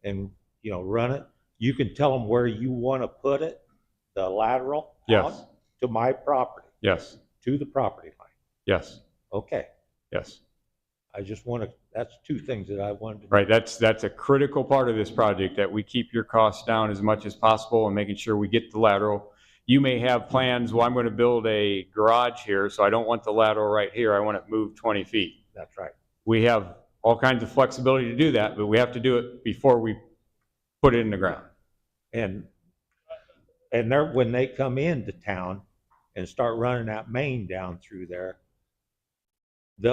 and, run it, you can tell them where you want to put it, the lateral? Yes. Out to my property? Yes. To the property line? Yes. Okay. Yes. I just want to That's two things that I wanted to. Right, that's a critical part of this project, that we keep your costs down as much as possible and making sure we get the lateral. You may have plans, well, I'm going to build a garage here, so I don't want the lateral right here. I want it moved 20 feet. That's right. We have all kinds of flexibility to do that, but we have to do it before we put it in the ground. And they're, when they come into town and start running that main down through there,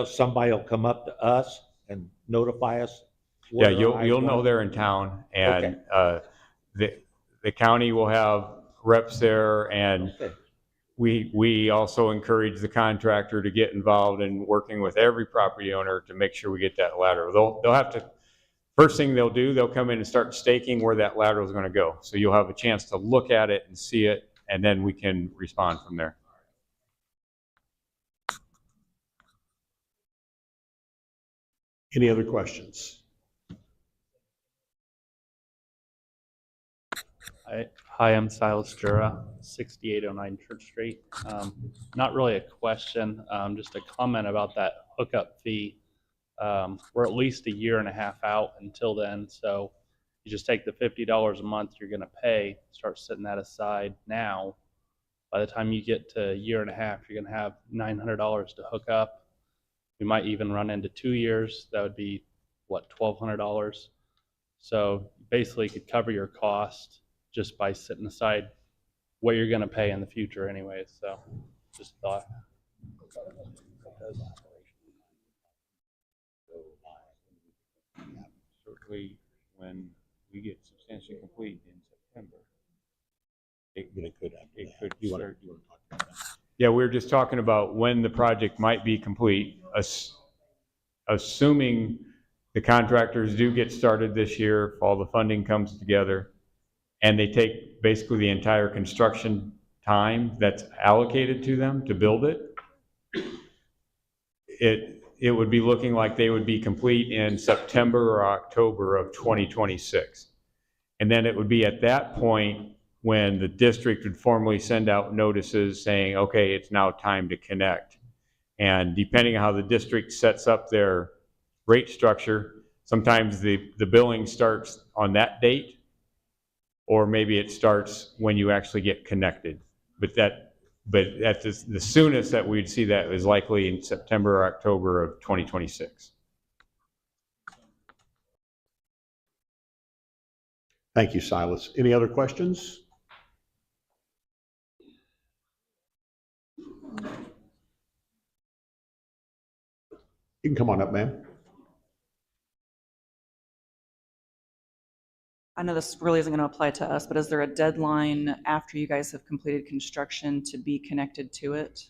somebody will come up to us and notify us. Yeah, you'll know they're in town, and the county will have reps there, and we also encourage the contractor to get involved in working with every property owner to make sure we get that lateral. They'll have to, first thing they'll do, they'll come in and start staking where that lateral is going to go. So you'll have a chance to look at it and see it, and then we can respond from there. Any other questions? Hi, I'm Silas Jura, 6809 Church Street. Not really a question, just a comment about that hookup fee. We're at least a year and a half out until then, so you just take the $50 a month you're going to pay, start setting that aside now. By the time you get to a year and a half, you're going to have $900 to hook up. We might even run into 2 years. That would be, what, $1,200? So basically you could cover your cost just by setting aside what you're going to pay in the future anyway. So just thought. Certainly when we get substantially complete in September. It could start. Yeah, we were just talking about when the project might be complete, assuming the contractors do get started this year, if all the funding comes together, and they take basically the entire construction time that's allocated to them to build it, it would be looking like they would be complete in September or October of 2026. And then it would be at that point when the district would formally send out notices saying, okay, it's now time to connect. And depending on how the district sets up their rate structure, sometimes the billing starts on that date, or maybe it starts when you actually get connected. But at the soonest that we'd see that is likely in September or October of 2026. Thank you, Silas. Any other questions? You can come on up, ma'am. I know this really isn't going to apply to us, but is there a deadline after you guys have completed construction to be connected to it?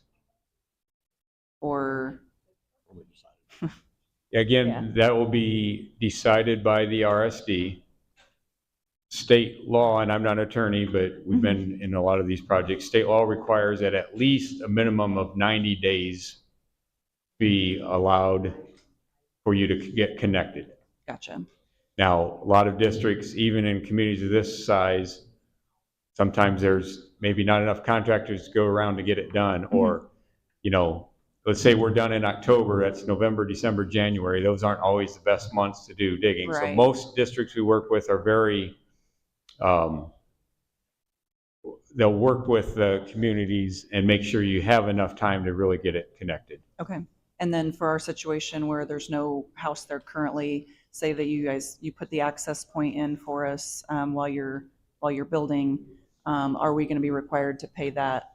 Or? Again, that will be decided by the RSD. State law, and I'm not an attorney, but we've been in a lot of these projects, state law requires that at least a minimum of 90 days be allowed for you to get connected. Gotcha. Now, a lot of districts, even in communities of this size, sometimes there's maybe not enough contractors to go around to get it done. Or, you know, let's say we're done in October, that's November, December, January. Those aren't always the best months to do digging. Right. So most districts we work with are very, they'll work with the communities and make sure you have enough time to really get it connected. Okay. And then for our situation where there's no house there currently, say that you put the access point in for us while you're building, are we going to be required to pay that?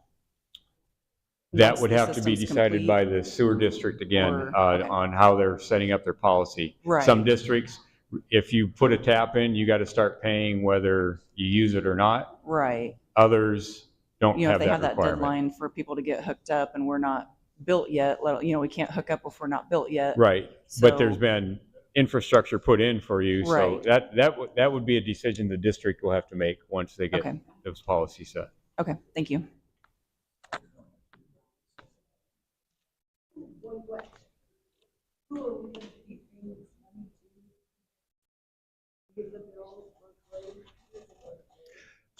That would have to be decided by the sewer district again, on how they're setting up their policy. Right. Some districts, if you put a tap in, you got to start paying whether you use it or not. Right. Others don't If have they that have that requirement. deadline for people to get hooked up and we're not built yet, we can't hook up if we're not built yet. Right. So, but there's been infrastructure put in for you. Right. So that would be a decision the district will have to make once they get those policies set. Okay, thank you.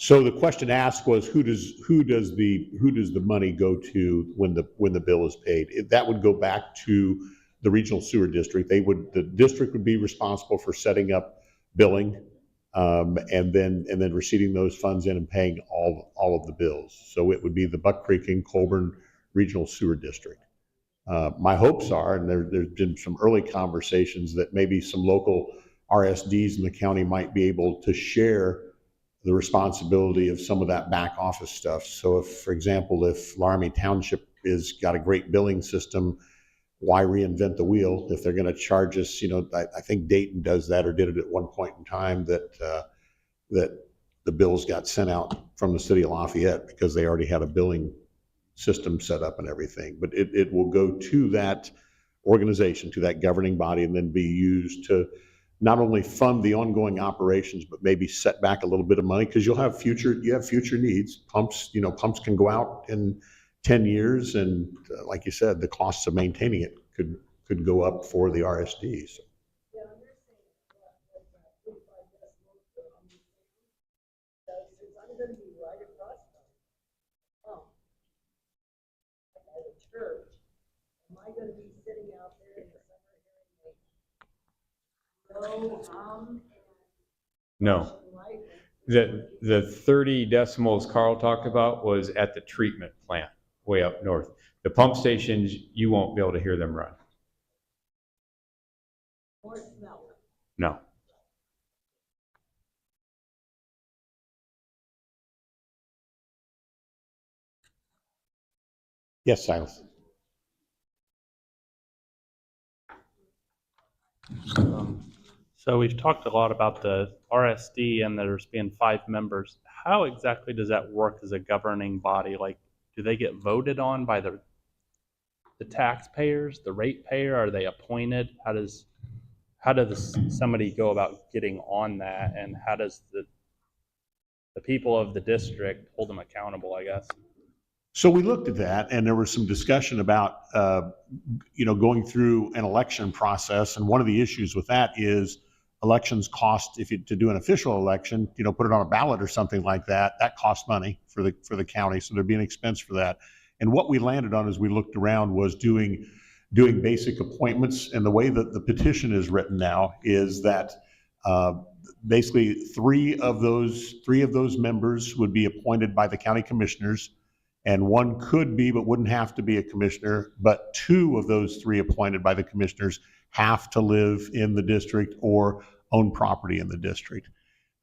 So the question asked was, who does the money go to when the bill is paid? That would go back to the regional sewer district. The district would be responsible for setting up billing, and then receiving those funds in and paying all of the bills. So it would be the Buck Creek and Colburn Regional Sewer District. My hopes are, and there's been some early conversations, that maybe some local RSDs in the county might be able to share the responsibility of some of that back office stuff. So if, for example, if Laramie Township has got a great billing system, why reinvent the wheel if they're going to charge us? I think Dayton does that, or did it at one point in time, that the bills got sent out from the city of Lafayette because they already had a billing system set up and everything. But it will go to that organization, to that governing body, and then be used to not only fund the ongoing operations, but maybe set back a little bit of money, because you have future needs. Pumps can go out in 10 years, and like you said, the costs of maintaining it could go up for the RSDs. Am I going to be sitting out there in the summer hearing No. The 30 decimals Carl talked about was at the treatment plant way up north. The pump stations, you won't be able to hear them run. or smell? No. Yes, Silas. So we've talked a lot about the RSD and there's been 5 members. How exactly does that work as a governing body? Like, do they get voted on by the taxpayers, the ratepayer? Are they appointed? How does somebody go about getting on that, and how does the people of the district hold them accountable, I guess? So we looked at that, and there was some discussion about going through an election process. And one of the issues with that is elections cost. To do an official election, put it on a ballot or something like that, that costs money for the county. So there'd be an expense for that. And what we landed on as we looked around was doing basic appointments. And the way that the petition is written now is that basically three of those members would be appointed by the county commissioners. And one could be, but wouldn't have to be, a commissioner, but 2 of those 3 appointed by the commissioners have to live in the district or own property in the district.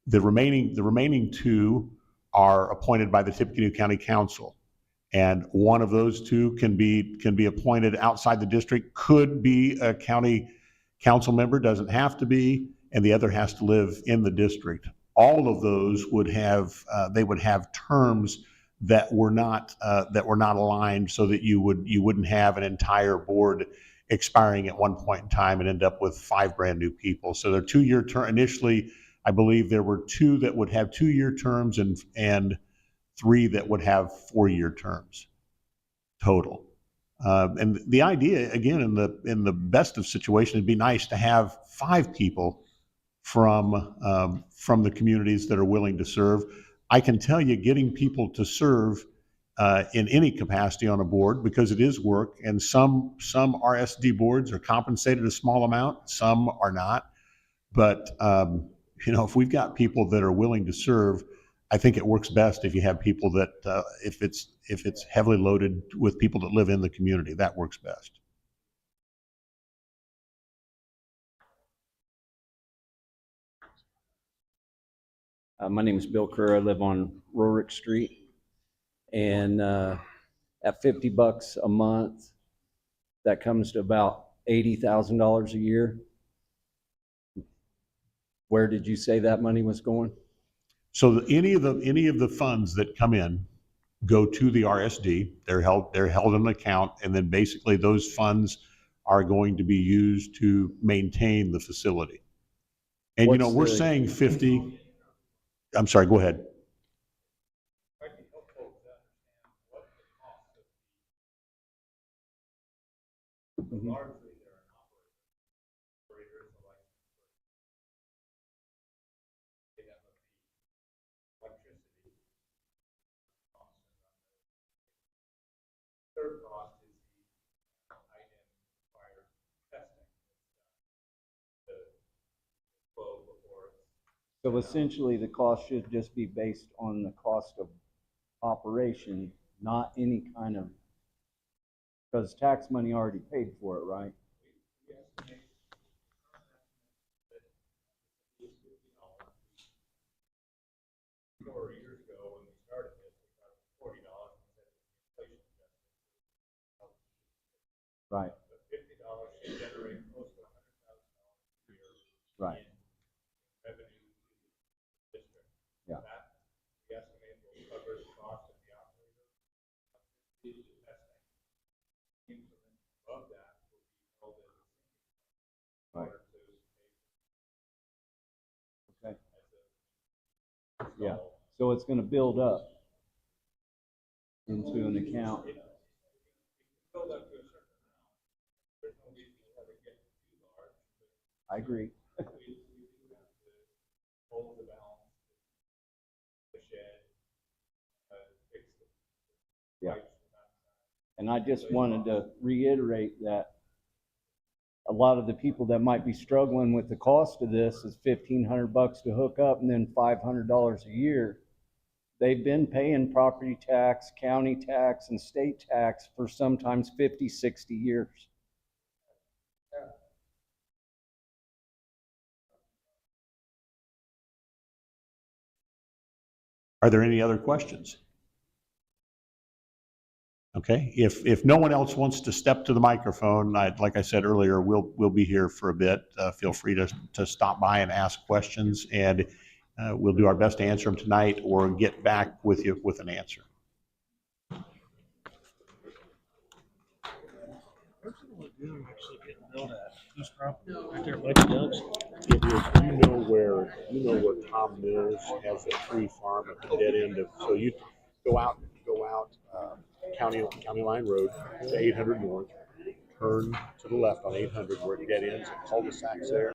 The remaining 2 are appointed by the Tippecanoe County Council. And one of those 2 can be appointed outside the district, could be a county council member, doesn't have to be, and the other has to live in the district. All of those would have terms that were not aligned, so that you wouldn't have an entire board expiring at one point in time and end up with 5 brand new people. So they're 2-year term. Initially, I believe there were 2 that would have 2-year terms and 3 that would have 4-year terms total. And the idea, again, in the best of situations, it'd be nice to have 5 people from the communities that are willing to serve. I can tell you, getting people to serve in any capacity on a board, because it is work, and some RSD boards are compensated a small amount, some are not. But if we've got people that are willing to serve, I think it works best if you have people that, if it's heavily loaded with people that live in the community, that works best. My name is Bill Kerr. I live on Rorick Street, and at $50 a month, that comes to about $80,000 a year. Where did you say that money was going? So any of the funds that come in go to the RSD. They're held in an account, and then basically those funds are going to be used to maintain the facility. And we're saying 50. I'm sorry, go ahead. Mm-hmm. So essentially, the cost should just be based on the cost of operation, not any kind of, because tax money already paid for it, right? Years ago when we started this, we thought it was $40 instead of inflation adjusted. Right, But $50 should generate close to $100,000 a year right, in revenue to the district. yeah. That, we estimate, will cover the cost of the operator. This is the testing. Increment above that will be held as a Right. order to Okay. Yeah, so it's gonna build up into an account. build up to a certain amount. There's no reason to have it get too large, but I agree. we do have to hold the balance, the shed, fix the Yeah. pipes. And I just wanted to reiterate that a lot of the people that might be struggling with the cost of this is $1,500 to hook up and then $500 a year. They've been paying property tax, county tax, and state tax for sometimes 50, 60 years. Are there any other questions? Okay, if no one else wants to step to the microphone, like I said earlier, we'll be here for a bit. Feel free to stop by and ask questions, and we'll do our best to answer them tonight or get back with you with an answer. You know where Tom Mills has a tree farm at the dead end of, so you go out County Line Road to 800 North, turn to the left on 800 where it dead ends, and cul-de-sacs there.